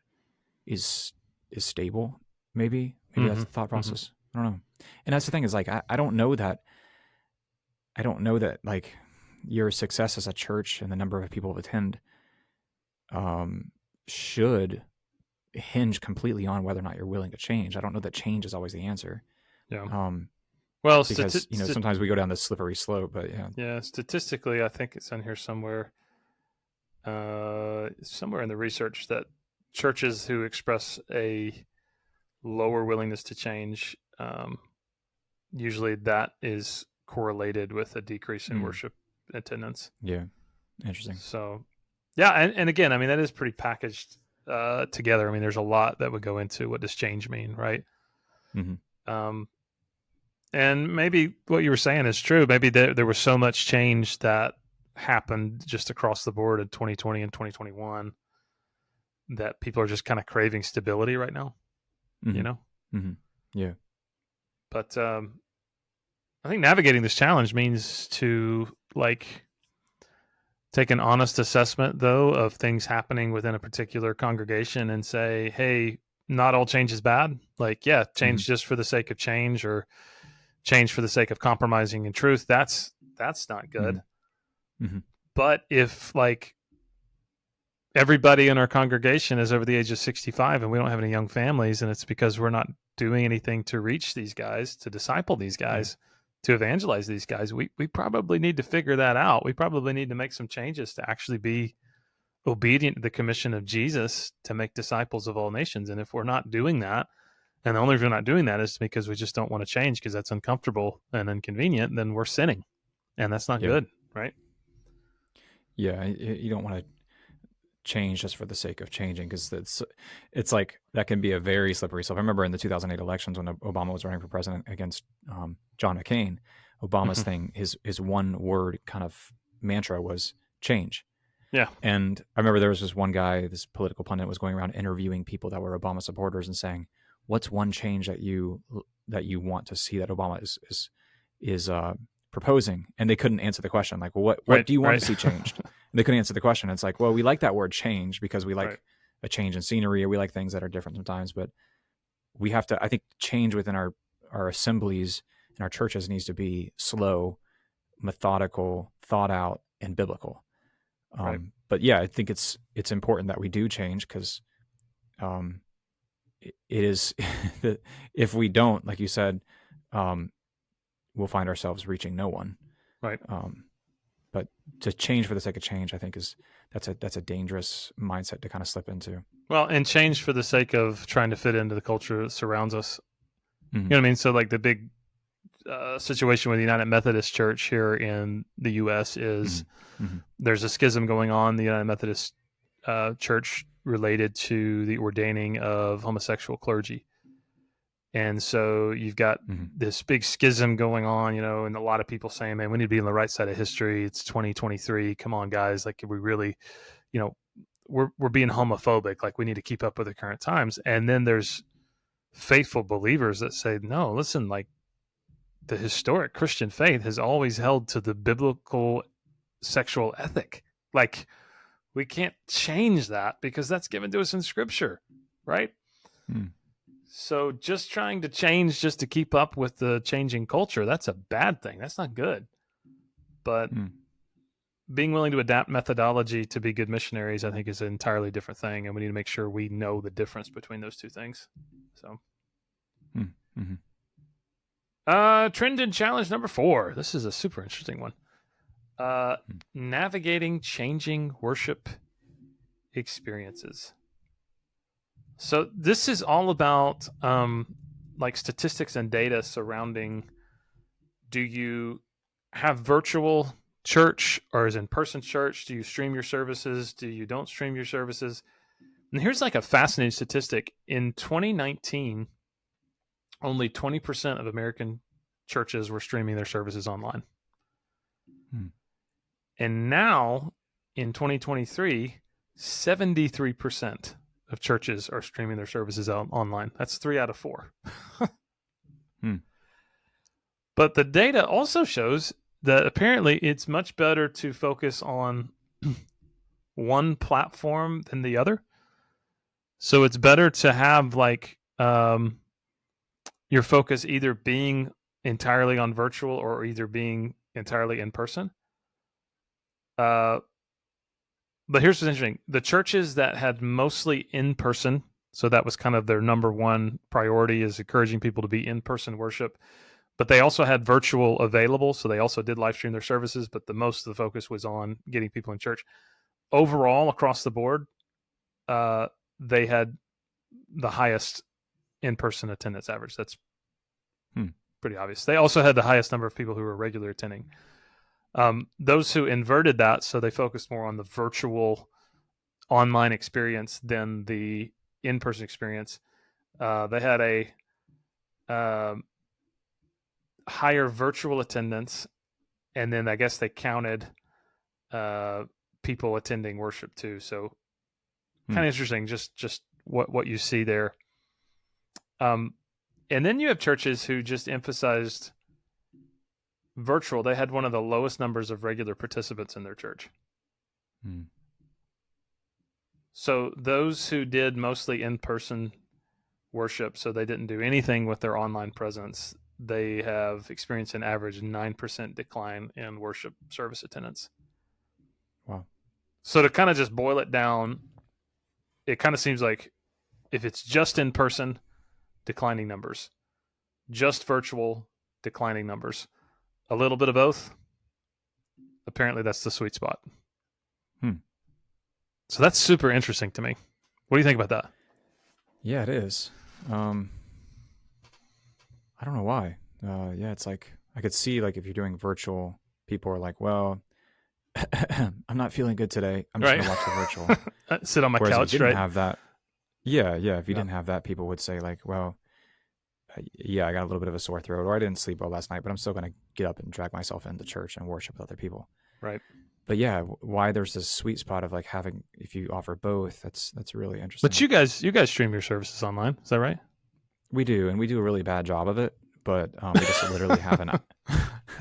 Speaker 2: is stable. Maybe that's the thought process. I don't know. And that's the thing is like I don't know that like your success as a church and the number of people who attend should hinge completely on whether or not you're willing to change. I don't know that change is always the answer.
Speaker 1: Yeah.
Speaker 2: Well, because sometimes we go down this slippery slope, but yeah.
Speaker 1: Yeah, statistically, I think it's in here somewhere. Somewhere in the research that churches who express a lower willingness to change, usually that is correlated with a decrease in worship attendance.
Speaker 2: Yeah, interesting.
Speaker 1: So, yeah, and again, I mean, that is pretty packaged together. I mean, there's a lot that would go into what does change mean, right? And maybe what you were saying is true. Maybe there was so much change that happened just across the board in 2020 and 2021 that people are just kind of craving stability right now,
Speaker 2: Yeah.
Speaker 1: But I think navigating this challenge means to like take an honest assessment, though, of things happening within a particular congregation and say, hey, not all change is bad. Like, yeah, change just for the sake of change or change for the sake of compromising in truth. That's not good. But if like everybody in our congregation is over the age of 65 and we don't have any young families, and it's because we're not doing anything to reach these guys, to disciple these guys, to evangelize these guys, we probably need to figure that out. We probably need to make some changes to actually be obedient to the commission of Jesus to make disciples of all nations. And if we're not doing that, and the only reason we're not doing that is because we just don't want to change because that's uncomfortable and inconvenient, then we're sinning. And that's not good, right?
Speaker 2: Yeah, you don't want to change just for the sake of changing, because it's like that can be a very slippery slope. I remember in the 2008 elections when Obama was running for president against John McCain, Obama's thing, his one word kind of mantra was change.
Speaker 1: Yeah.
Speaker 2: And I remember there was this one guy, this political pundit, was going around interviewing people that were Obama supporters and saying, what's one change that you want to see that Obama is proposing? And they couldn't answer the question. Like, well, what do you want to see changed? And they couldn't answer the question. It's like, well, we like that word change because we like a change in scenery, or we like things that are different sometimes, but we have to, I think, change within our assemblies and our churches needs to be slow, methodical, thought out, and biblical. But yeah, I think it's important that we do change, because it is that if we don't, like you said, we'll find ourselves reaching no one.
Speaker 1: Right.
Speaker 2: But to change for the sake of change, I think that's a dangerous mindset to kind of slip into.
Speaker 1: Well, and change for the sake of trying to fit into the culture that surrounds us. You know what I mean? So like the big situation with the United Methodist Church here in the U.S. is there's a schism going on in the United Methodist Church related to the ordaining of homosexual clergy. And so you've got this big schism going on, and a lot of people saying, man, we need to be on the right side of history. It's 2023. Come on, guys. Like, we really, we're being homophobic. Like, we need to keep up with the current times. And then there's faithful believers that say, no, listen, like, the historic Christian faith has always held to the biblical sexual ethic. Like, we can't change that because that's given to us in Scripture, right? So just trying to change just to keep up with the changing culture, that's a bad thing. That's not good. But being willing to adapt methodology to be good missionaries, I think, is an entirely different thing. And we need to make sure we know the difference between those two things. So, trend and challenge number 4. This is a super interesting one. Navigating changing worship experiences. So this is all about like statistics and data surrounding, do you have virtual church or is in-person church? Do you stream your services? Do you don't stream your services? And here's like a fascinating statistic. In 2019, only 20% of American churches were streaming their services online. And now in 2023, 73% of churches are streaming their services out online. That's 3 out of 4. But the data also shows that apparently it's much better to focus on one platform than the other. So it's better to have like your focus either being entirely on virtual or either being entirely in person. But here's what's interesting. The churches that had mostly in person, so that was kind of their number one priority, is encouraging people to be in person worship. But they also had virtual available, so they also did live stream their services, but the most of the focus was on getting people in church. Overall, across the board, they had the highest in-person attendance average. That's pretty obvious. They also had the highest number of people who were regularly attending. Those who inverted that, so they focused more on the virtual online experience than the in-person experience, they had a higher virtual attendance, and then I guess they counted people attending worship too. So kind of interesting, just what you see there. And then you have churches who just emphasized virtual. They had one of the lowest numbers of regular participants in their church. So those who did mostly in-person worship, so they didn't do anything with their online presence, they have experienced an average 9% decline in worship service attendance.
Speaker 2: Wow.
Speaker 1: So to kind of just boil it down, it kind of seems like if it's just in person, declining numbers. Just virtual, declining numbers. A little bit of both. Apparently that's the sweet spot. So that's super interesting to me. What do you think about that?
Speaker 2: Yeah, it is. I don't know why. Yeah, it's like I could see like if you're doing virtual, people are like, well, I'm not feeling good today. I'm just gonna watch the virtual.
Speaker 1: Sit on my
Speaker 2: Whereas
Speaker 1: couch,
Speaker 2: if you didn't
Speaker 1: right?
Speaker 2: have that, yeah. If you didn't have that, people would say like, well, yeah, I got a little bit of a sore throat, or I didn't sleep well last night, but I'm still gonna get up and drag myself into church and worship with other people.
Speaker 1: Right.
Speaker 2: But yeah, why there's this sweet spot of like having, if you offer both, that's really interesting.
Speaker 1: But you guys stream your services online, is that right?
Speaker 2: We do, and we do a really bad job of it. But we just literally have an.
Speaker 1: I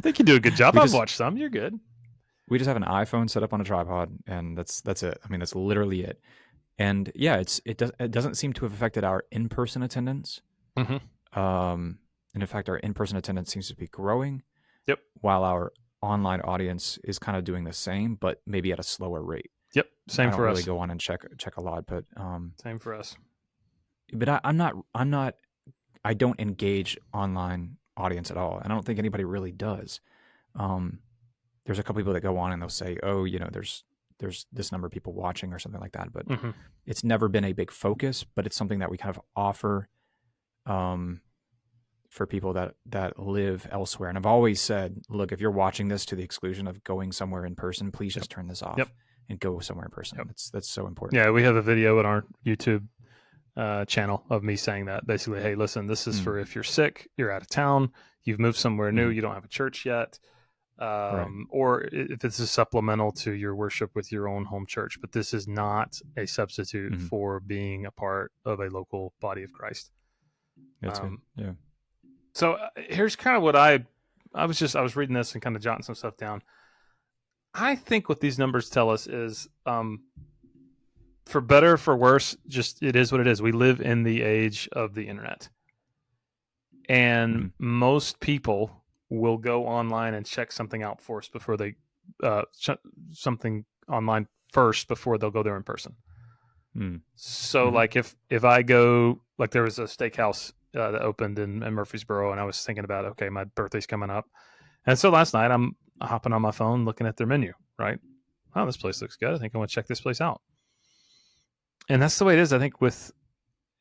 Speaker 1: think you do a good job. I've watched some. You're good.
Speaker 2: We just have an iPhone set up on a tripod, and that's it. I mean, that's literally it. And yeah, it doesn't seem to have affected our in-person attendance. And in fact, our in-person attendance seems to be growing.
Speaker 1: Yep.
Speaker 2: While our online audience is kind of doing the same, but maybe at a slower rate.
Speaker 1: Yep. Same for us. I
Speaker 2: don't really go on and check a lot, but
Speaker 1: same for us.
Speaker 2: But I don't engage online audience at all, and I don't think anybody really does. There's a couple people that go on and they'll say, "Oh, there's this number of people watching" or something like that, but it's never been a big focus. But it's something that we kind of offer for people that live elsewhere. And I've always said, look, if you're watching this to the exclusion of going somewhere in person, please just turn this off and go somewhere in person. That's so important.
Speaker 1: Yeah, we have a video in our YouTube channel of me saying that. Basically, hey, listen, this is for if you're sick, you're out of town, you've moved somewhere new, you don't have a church yet, or if this is supplemental to your worship with your own home church. But this is not a substitute for being a part of a local body of Christ.
Speaker 2: That's good. Yeah.
Speaker 1: So here's kind of what I was reading this and kind of jotting some stuff down. I think what these numbers tell us is, for better or for worse, just it is what it is. We live in the age of the internet. And most people will go online and check something out first before they something online first before they'll go there in person. So like if I go, like there was a steakhouse that opened in Murfreesboro, and I was thinking about, okay, my birthday's coming up. And so last night I'm hopping on my phone looking at their menu, right? Oh, this place looks good. I think I want to check this place out. And that's the way it is, I think, with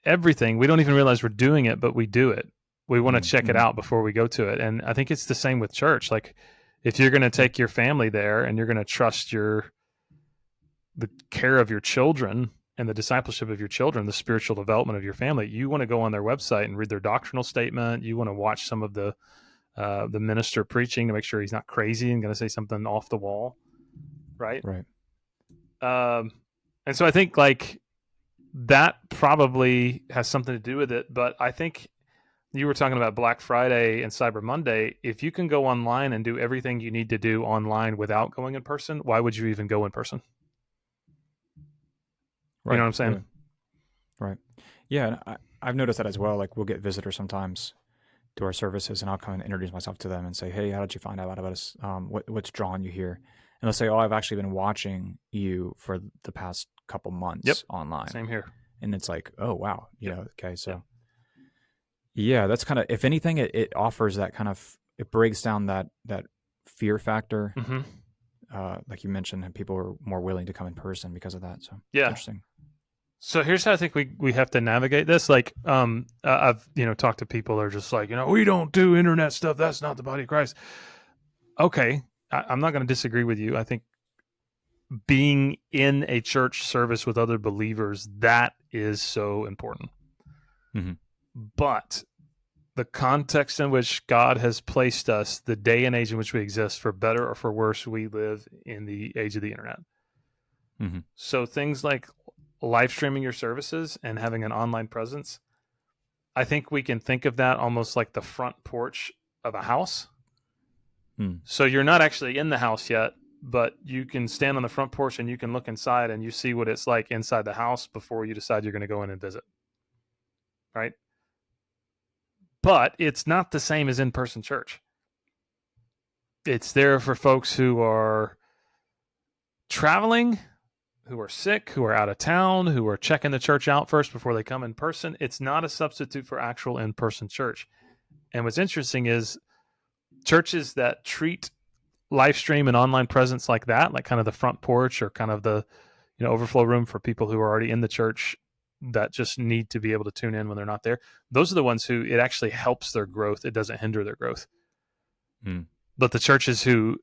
Speaker 1: everything. We don't even realize we're doing it, but we do it. We want to check it
Speaker 2: Mm-hmm.
Speaker 1: out before we go to it. And I think it's the same with church. Like if you're going to take your family there and you're going to trust the care of your children and the discipleship of your children, the spiritual development of your family, you want to go on their website and read their doctrinal statement. You want to watch some of the minister preaching to make sure he's not crazy and going to say something off the wall. Right.
Speaker 2: Right.
Speaker 1: And so I think like that probably has something to do with it. But I think you were talking about Black Friday and Cyber Monday. If you can go online and do everything you need to do online without going in person, why would you even go in person?
Speaker 2: Right.
Speaker 1: You know what I'm saying?
Speaker 2: Yeah. Right. Yeah. And I've noticed that as well. Like we'll get visitors sometimes to our services, and I'll come and introduce myself to them and say, "Hey, how did you find out about us? What's drawn you here?" And they'll say, "Oh, I've actually been watching you for the past couple months online."
Speaker 1: Same here.
Speaker 2: And it's like, "Oh, wow." You know, okay. So yeah, that's kind of, if anything, it offers that kind of, it breaks down that fear factor.
Speaker 1: Mm-hmm.
Speaker 2: Like you mentioned, and people are more willing to come in person because of that. So
Speaker 1: yeah,
Speaker 2: it's interesting.
Speaker 1: So here's how I think we have to navigate this. Like, I've talked to people that are just like, we don't do internet stuff. That's not the body of Christ. Okay, I'm not going to disagree with you. I think being in a church service with other believers, that is so important.
Speaker 2: Mm-hmm.
Speaker 1: But the context in which God has placed us, the day and age in which we exist, for better or for worse, we live in the age of the internet.
Speaker 2: Mm-hmm.
Speaker 1: So things like live streaming your services and having an online presence, I think we can think of that almost like the front porch of a house. So you're not actually in the house yet, but you can stand on the front porch and you can look inside and you see what it's like inside the house before you decide you're going to go in and visit. Right? But it's not the same as in-person church. It's there for folks who are traveling, who are sick, who are out of town, who are checking the church out first before they come in person. It's not a substitute for actual in-person church. And what's interesting is churches that treat live stream and online presence like that, like kind of the front porch or kind of the overflow room for people who are already in the church that just need to be able to tune in when they're not there, those are the ones who it actually helps their growth. It doesn't hinder their growth. But the churches who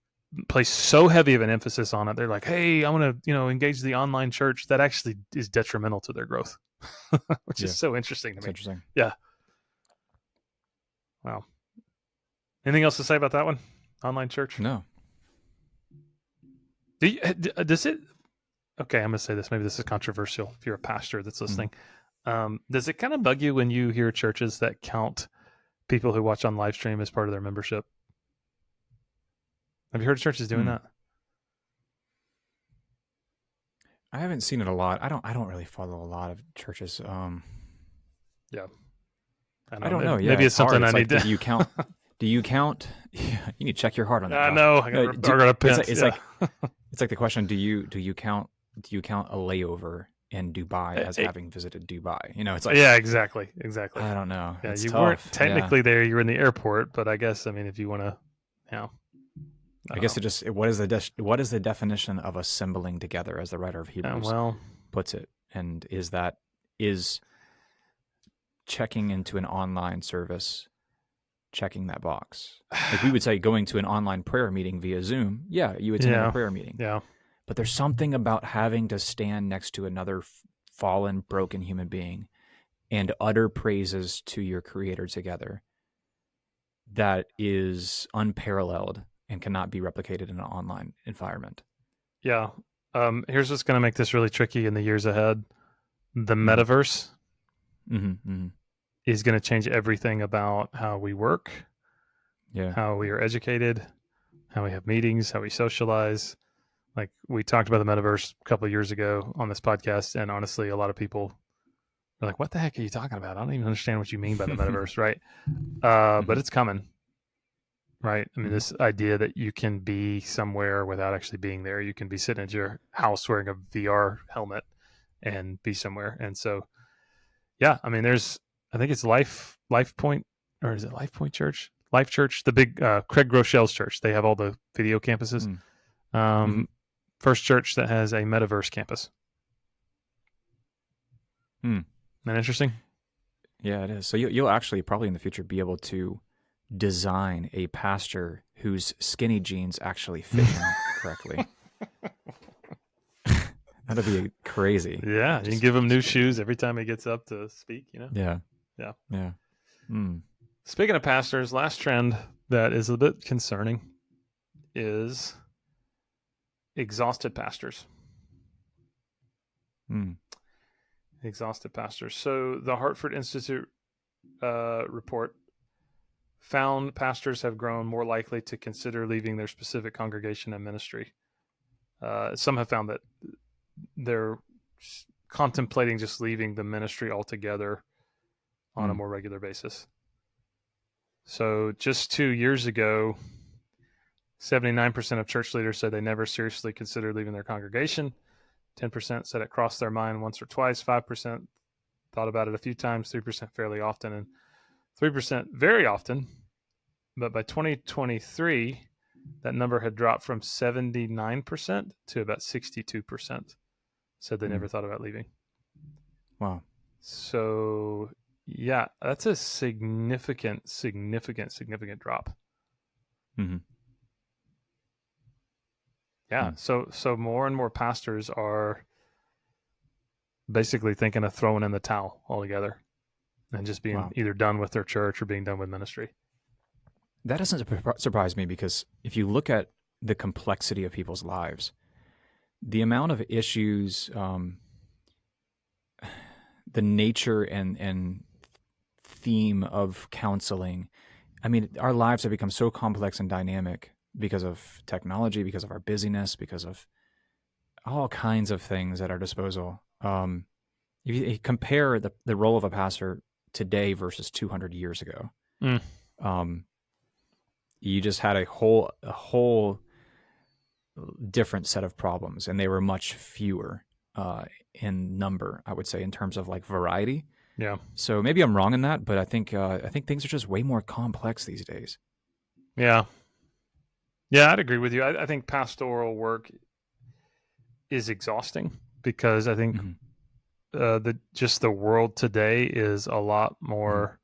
Speaker 1: place so heavy of an emphasis on it, they're like, hey, I want to engage the online church, that actually is detrimental to their growth. Which is so interesting to me.
Speaker 2: Interesting.
Speaker 1: Yeah. Wow. Anything else to say about that one? Online church?
Speaker 2: No.
Speaker 1: Does it? Okay, I'm going to say this. Maybe this is controversial if you're a pastor that's listening. Does it kind of bug you when you hear churches that count people who watch on live stream as part of their membership? Have you heard of churches doing that?
Speaker 2: I haven't seen it a lot. I don't really follow a lot of churches.
Speaker 1: Yeah.
Speaker 2: I don't know. Yeah,
Speaker 1: maybe it's something
Speaker 2: hard.
Speaker 1: I need to.
Speaker 2: Do you count? Do you count? Yeah, you need to check your heart on that.
Speaker 1: I know. I gotta pinch.
Speaker 2: It's like the question: Do you count a layover in Dubai as having visited Dubai? It's like,
Speaker 1: yeah, exactly.
Speaker 2: I don't know.
Speaker 1: Yeah,
Speaker 2: it's
Speaker 1: you
Speaker 2: tough.
Speaker 1: weren't technically there. You were in the airport, but I guess if you want to,
Speaker 2: I guess what is the definition of assembling together, as the writer of Hebrews puts it, and is checking into an online service, checking that box. Like we would say going to an online prayer meeting via Zoom. Yeah, you attend a prayer meeting.
Speaker 1: Yeah.
Speaker 2: But there's something about having to stand next to another fallen, broken human being and utter praises to your Creator together that is unparalleled and cannot be replicated in an online environment.
Speaker 1: Yeah. Here's what's going to make this really tricky in the years ahead. The metaverse is going to change everything about how we work, how we are educated, how we have meetings, how we socialize. Like we talked about the metaverse a couple of years ago on this podcast, and honestly, a lot of people are like, what the heck are you talking about? I don't even understand what you mean by the metaverse, right? But it's coming, right? I mean, this idea that you can be somewhere without actually being there. You can be sitting at your house wearing a VR helmet and be somewhere. And so, yeah, I mean, I think it's Life Point, or is it Life Point Church? Life Church, the big Craig Groeschel's church. They have all the video campuses. First church that has a metaverse campus. Isn't that interesting?
Speaker 2: Yeah, it is. So you'll actually probably in the future be able to design a pastor whose skinny jeans actually fit him correctly. That'd be crazy.
Speaker 1: Yeah, you can give him new shoes every time he gets up to speak,
Speaker 2: Yeah.
Speaker 1: Yeah.
Speaker 2: Yeah. Mm.
Speaker 1: Speaking of pastors, last trend that is a bit concerning is exhausted pastors.
Speaker 2: Mm.
Speaker 1: Exhausted pastors. So the Hartford Institute report found pastors have grown more likely to consider leaving their specific congregation and ministry. Some have found that they're contemplating just leaving the ministry altogether on a more regular basis. So just 2 years ago, 79% of church leaders said they never seriously considered leaving their congregation. 10% said it crossed their mind once or twice. 5% thought about it a few times. 3% fairly often. And 3% very often. But by 2023, that number had dropped from 79% to about 62%. Said they never thought about leaving.
Speaker 2: Wow.
Speaker 1: So, yeah, that's a significant drop.
Speaker 2: Mm-hmm.
Speaker 1: Yeah. So more and more pastors are basically thinking of throwing in the towel altogether and just being either done with their church or being done with ministry.
Speaker 2: That doesn't surprise me, because if you look at the complexity of people's lives, the amount of issues, the nature and theme of counseling, I mean, our lives have become so complex and dynamic because of technology, because of our busyness, because of all kinds of things at our disposal. If you compare the role of a pastor today versus 200 years ago, you just had a whole different set of problems, and they were much fewer in number, I would say, in terms of like variety.
Speaker 1: Yeah.
Speaker 2: So maybe I'm wrong in that, but I think things are just way more complex these days.
Speaker 1: Yeah. Yeah, I'd agree with you. I think pastoral work is exhausting because I think the world today is a lot more.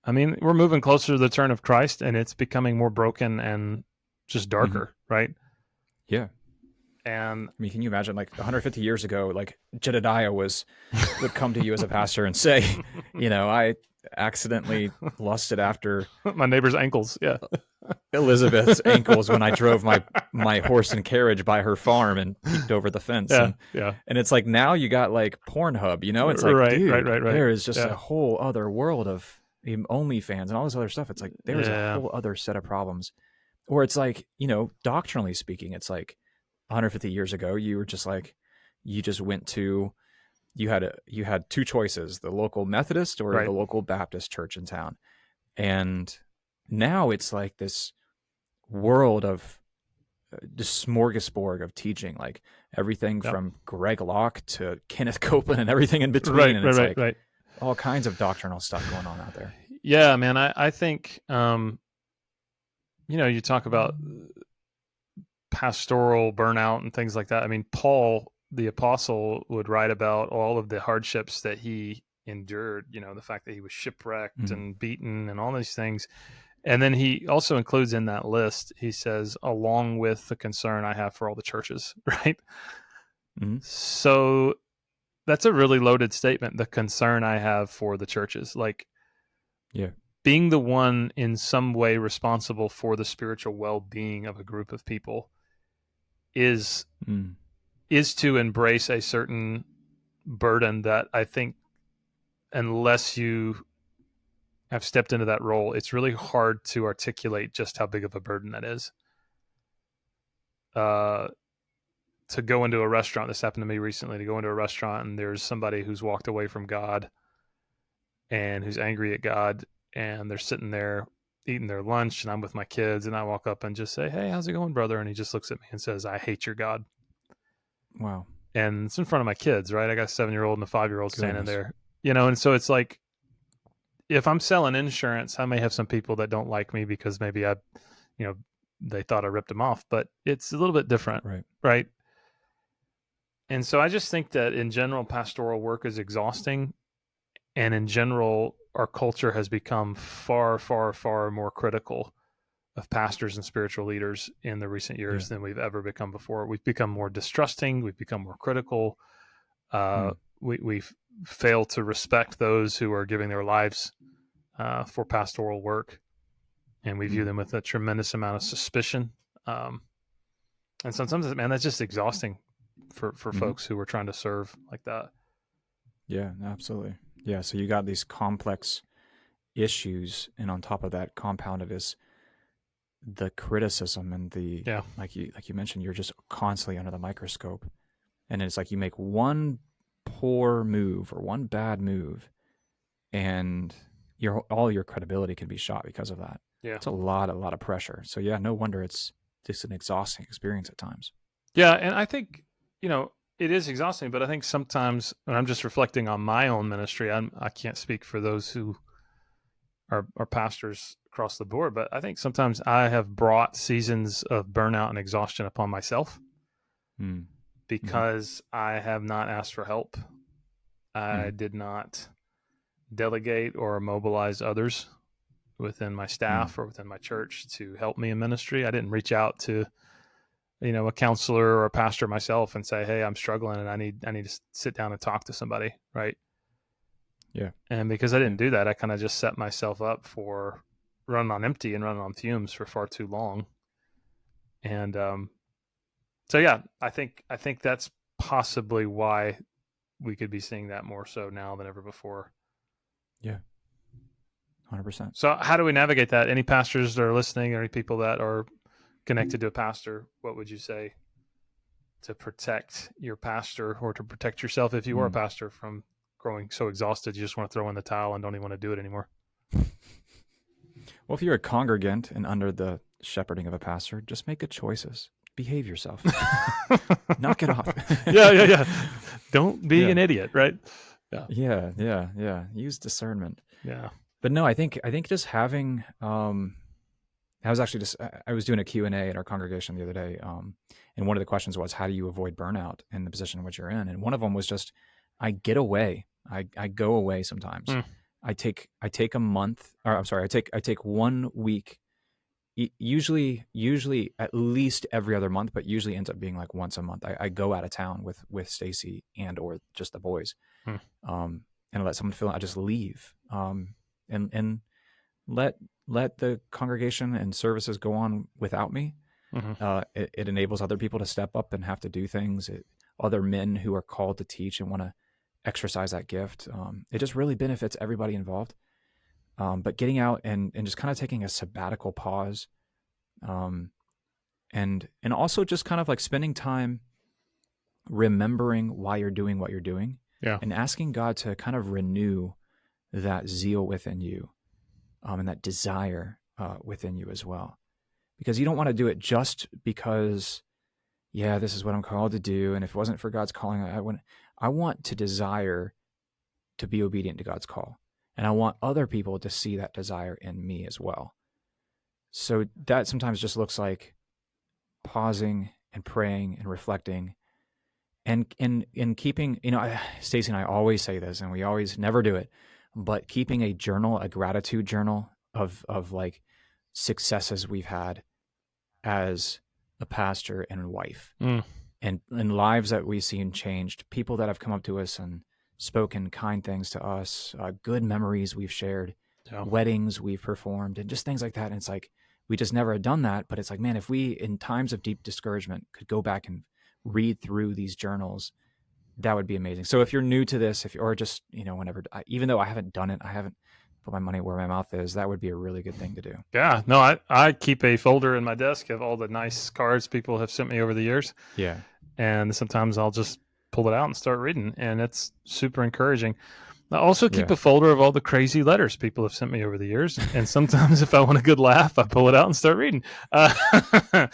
Speaker 1: I mean, we're moving closer to the turn of Christ, and it's becoming more broken and just darker, right?
Speaker 2: Yeah.
Speaker 1: And
Speaker 2: I mean, can you imagine, like 150 years ago, like Jedediah would come to you as a pastor and say, I accidentally lusted after
Speaker 1: my neighbor's ankles. Yeah.
Speaker 2: Elizabeth's ankles when I drove my horse and carriage by her farm and peeked over the fence.
Speaker 1: Yeah.
Speaker 2: And it's like, now you got like Pornhub, it's like,
Speaker 1: right.
Speaker 2: There is just a whole other world of OnlyFans and all this other stuff. It's like, there's a whole other set of problems. Or it's like, doctrinally speaking, it's like 150 years ago, you were just like, you had two choices, the local Methodist or the local Baptist church in town. And now it's like this world of this smorgasbord of teaching, like everything from Greg Locke to Kenneth Copeland and everything in between. And it's all kinds of doctrinal stuff going on out there.
Speaker 1: Yeah, man. I think, you talk about pastoral burnout and things like that. I mean, Paul, the apostle, would write about all of the hardships that he endured, the fact that he was shipwrecked and beaten and all these things. And then he also includes in that list, he says, along with the concern I have for all the churches, right? So that's a really loaded statement, the concern I have for the churches. Like, being the one in some way responsible for the spiritual well-being of a group of people is to embrace a certain burden that I think, unless you have stepped into that role, it's really hard to articulate just how big of a burden that is. To go into a restaurant, this happened to me recently, to go into a restaurant and there's somebody who's walked away from God and who's angry at God, and they're sitting there eating their lunch, and I'm with my kids, and I walk up and just say, "Hey, how's it going, brother?" And he just looks at me and says, "I hate your God."
Speaker 2: Wow.
Speaker 1: And it's in front of my kids, right? I got a 7-year-old and a 5-year-old standing there, and so it's like, if I'm selling insurance, I may have some people that don't like me because maybe they thought I ripped them off, but it's a little bit different, right? And so I just think that in general, pastoral work is exhausting. And in general, our culture has become far, far, far more critical of pastors and spiritual leaders in the recent years than we've ever become before. We've become more distrusting. We've become more critical. We've failed to respect those who are giving their lives for pastoral work, and we view them with a tremendous amount of suspicion. And sometimes, man, that's just exhausting for folks who are trying to serve like that.
Speaker 2: Yeah, absolutely. Yeah, so you got these complex issues, and on top of that, compounded is the criticism and the like you mentioned, you're just constantly under the microscope, and it's like you make one poor move or one bad move, and all your credibility can be shot because of that.
Speaker 1: Yeah,
Speaker 2: it's a lot of pressure. So yeah, no wonder it's just an exhausting experience at times.
Speaker 1: Yeah, and I think it is exhausting, but I think sometimes when I'm just reflecting on my own ministry, I can't speak for those who are pastors across the board, but I think sometimes I have brought seasons of burnout and exhaustion upon myself because I have not asked for help. I did not delegate or mobilize others within my staff or within my church to help me in ministry. I didn't reach out to a counselor or a pastor myself and say, hey, I'm struggling and I need to sit down and talk to somebody, right?
Speaker 2: Yeah.
Speaker 1: And because I didn't do that, I kind of just set myself up for running on empty and running on fumes for far too long. And so yeah, I think that's possibly why we could be seeing that more so now than ever before.
Speaker 2: Yeah. 100%.
Speaker 1: So how do we navigate that? Any pastors that are listening, or any people that are connected to a pastor, what would you say to protect your pastor or to protect yourself if you are a pastor from growing so exhausted you just want to throw in the towel and don't even want to do it anymore?
Speaker 2: Well, if you're a congregant and under the shepherding of a pastor, just make good choices. Behave yourself. Knock it off.
Speaker 1: Yeah. Don't be an idiot, right?
Speaker 2: Yeah. Use discernment.
Speaker 1: Yeah.
Speaker 2: But no, I think just having I was doing a Q&A at our congregation the other day, and one of the questions was, how do you avoid burnout in the position in which you're in? And one of them was just, I get away. I go away sometimes. I take a month, or I'm sorry, I take 1 week, usually at least every other month, but usually ends up being like once a month. I go out of town with Stacy and or just the boys, and I let someone feel it. I just leave, and let the congregation and services go on without me. It enables other people to step up and have to do things. Other men who are called to teach and want to exercise that gift. It just really benefits everybody involved. But getting out and just kind of taking a sabbatical pause, and also just kind of like spending time remembering why you're doing what you're doing, and asking God to kind of renew that zeal within you, and that desire within you as well. Because you don't want to do it just because, this is what I'm called to do, and if it wasn't for God's calling, I want to desire to be obedient to God's call. And I want other people to see that desire in me as well. So that sometimes just looks like pausing and praying and reflecting, and keeping, Stacey and I always say this, and we always never do it, but keeping a journal, a gratitude journal of like successes we've had as a pastor and wife, and lives that we've seen changed, people that have come up to us and spoken kind things to us, good memories we've shared, weddings we've performed, and just things like that. And it's like, we just never had done that, but it's like, man, if we in times of deep discouragement could go back and read through these journals, that would be amazing. So if you're new to this, or just, whenever, even though I haven't done it, I haven't put my money where my mouth is, that would be a really good thing to do.
Speaker 1: Yeah, no, I keep a folder in my desk of all the nice cards people have sent me over the years.
Speaker 2: Yeah.
Speaker 1: And sometimes I'll just pull it out and start reading, and it's super encouraging. I also keep a folder of all the crazy letters people have sent me over the years. And sometimes if I want a good laugh, I pull it out and start reading. But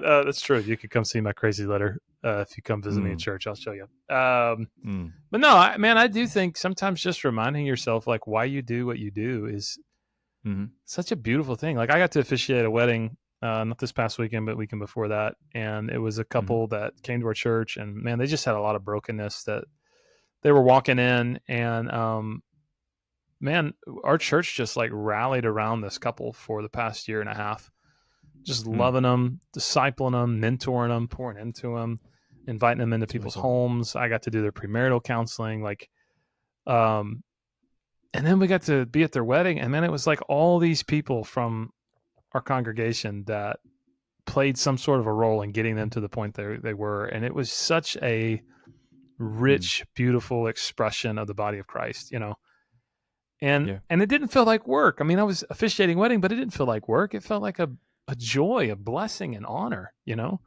Speaker 1: that's true. You could come see my crazy letter if you come visit me in church. I'll show you. But no, I do think sometimes just reminding yourself like why you do what you do is such a beautiful thing. Like I got to officiate a wedding, not this past weekend, but weekend before that. And it was a couple that came to our church, and man, they just had a lot of brokenness that they were walking in, and man, our church just like rallied around this couple for the past year and a half, just loving them, discipling them, mentoring them, pouring into them, inviting them into people's homes. I got to do their premarital counseling, like, and then we got to be at their wedding, and then it was like all these people from our congregation that played some sort of a role in getting them to the point they were, and it was such a rich, beautiful expression of the body of Christ, you know. And it didn't feel like work. I mean, I was officiating wedding, but it didn't feel like work. It felt like a joy, a blessing, and honor, you know.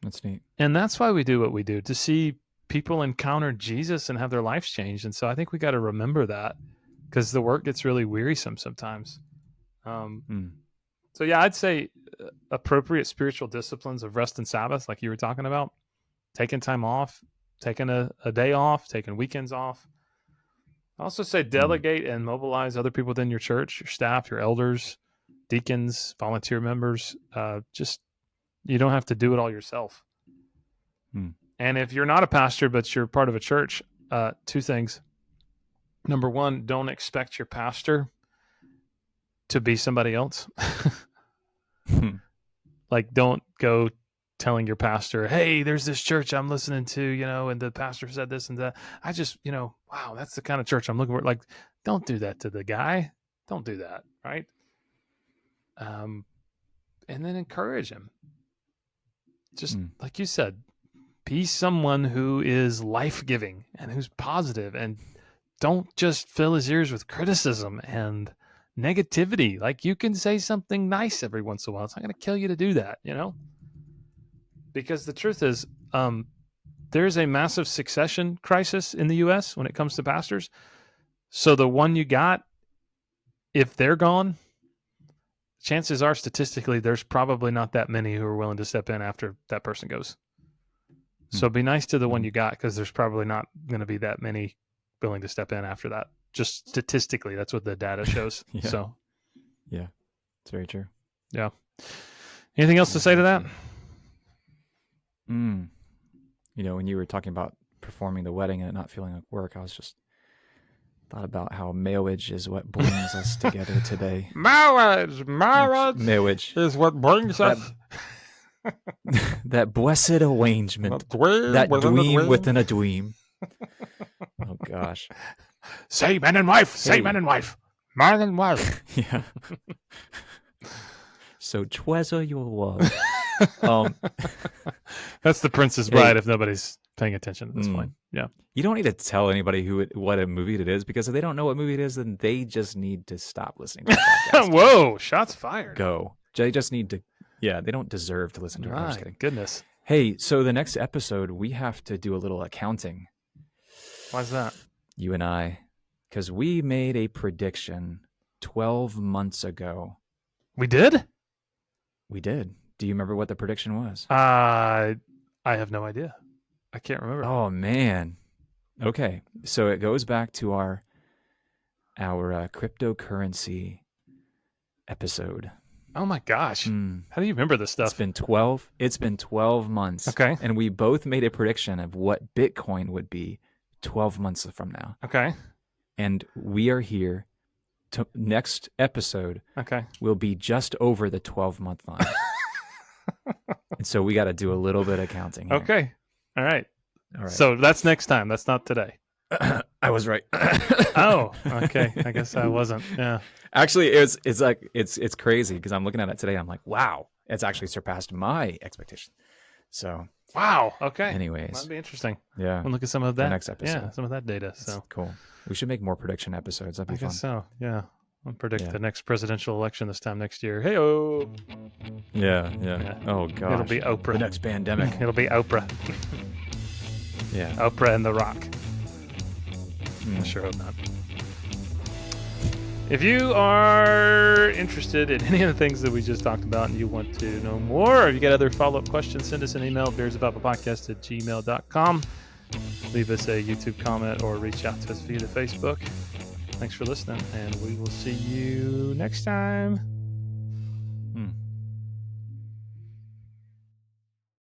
Speaker 2: That's neat.
Speaker 1: And that's why we do what we do, to see people encounter Jesus and have their lives changed. And so I think we got to remember that, because the work gets really wearisome sometimes. So yeah, I'd say appropriate spiritual disciplines of rest and Sabbath, like you were talking about, taking time off, taking a day off, taking weekends off. I also say delegate and mobilize other people within your church, your staff, your elders, deacons, volunteer members. Just, you don't have to do it all yourself. And if you're not a pastor, but you're part of a church, two things. Number one, don't expect your pastor to be somebody else. Like, don't go telling your pastor, hey, there's this church I'm listening to, you know, and the pastor said this and that. I just, you know, wow, that's the kind of church I'm looking for. Like, don't do that to the guy. Don't do that, right? And then encourage him. Just like you said, be someone who is life-giving and who's positive, and don't just fill his ears with criticism and negativity. Like, you can say something nice every once in a while. It's not going to kill you to do that, you know? Because the truth is, there's a massive succession crisis in the U.S. when it comes to pastors. So the one you got, if they're gone, chances are statistically there's probably not that many who are willing to step in after that person goes. So be nice to the one you got, because there's probably not going to be that many willing to step in after that. Just statistically, that's what the data shows. So,
Speaker 2: yeah, it's very true.
Speaker 1: Yeah. Anything else to say to that?
Speaker 2: You know, when you were talking about performing the wedding and it not feeling like work, I was just thought about how marriage is what brings us together today. Marriage
Speaker 1: is what brings us.
Speaker 2: That blessed arrangement, that dream within a dream. Oh gosh!
Speaker 1: Say man and wife. Say man and wife. Man and wife.
Speaker 2: Yeah. So treasure your love.
Speaker 1: That's the Princess Bride. If nobody's paying attention at this point, yeah.
Speaker 2: You don't need to tell anybody what a movie it is, because if they don't know what movie it is, then they just need to stop listening to the podcast.
Speaker 1: Whoa! Shots fired.
Speaker 2: Go. They just need to. Yeah, they don't deserve to listen to it. I'm just kidding.
Speaker 1: Goodness.
Speaker 2: Hey, so the next episode, we have to do a little accounting.
Speaker 1: Why's that?
Speaker 2: You and I, because we made a prediction 12 months ago.
Speaker 1: We did?
Speaker 2: We did. Do you remember what the prediction was?
Speaker 1: I have no idea. I can't remember.
Speaker 2: Oh, man. Okay. So it goes back to our cryptocurrency episode.
Speaker 1: Oh my gosh. How do you remember this stuff?
Speaker 2: It's been 12 months.
Speaker 1: Okay.
Speaker 2: And we both made a prediction of what Bitcoin would be 12 months from now.
Speaker 1: Okay.
Speaker 2: And we are here to next episode.
Speaker 1: Okay.
Speaker 2: Will be just over the 12-month line. And so we got to do a little bit of counting here.
Speaker 1: Okay. All right. So that's next time. That's not today.
Speaker 2: I was right.
Speaker 1: Oh, okay. I guess I wasn't. Yeah.
Speaker 2: Actually, it's crazy, because I'm looking at it today. I'm like, wow, it's actually surpassed my expectation. So.
Speaker 1: Wow. Okay.
Speaker 2: Anyways,
Speaker 1: that'd be interesting.
Speaker 2: Yeah.
Speaker 1: We'll look at some of that
Speaker 2: next episode.
Speaker 1: Yeah, some of that data. That's
Speaker 2: cool. We should make more prediction episodes. That'd be fun.
Speaker 1: I guess so. Yeah. I'll predict the next presidential election this time next year. Hey-oh.
Speaker 2: Yeah. Oh gosh.
Speaker 1: It'll be Oprah.
Speaker 2: The next pandemic.
Speaker 1: It'll be Oprah.
Speaker 2: Yeah.
Speaker 1: Oprah and The Rock. I sure hope not. If you are interested in any of the things that we just talked about and you want to know more, or if you got other follow-up questions, send us an email, beersaboutthetepodcast@gmail.com. Leave us a YouTube comment or reach out to us via the Facebook. Thanks for listening, and we will see you next time.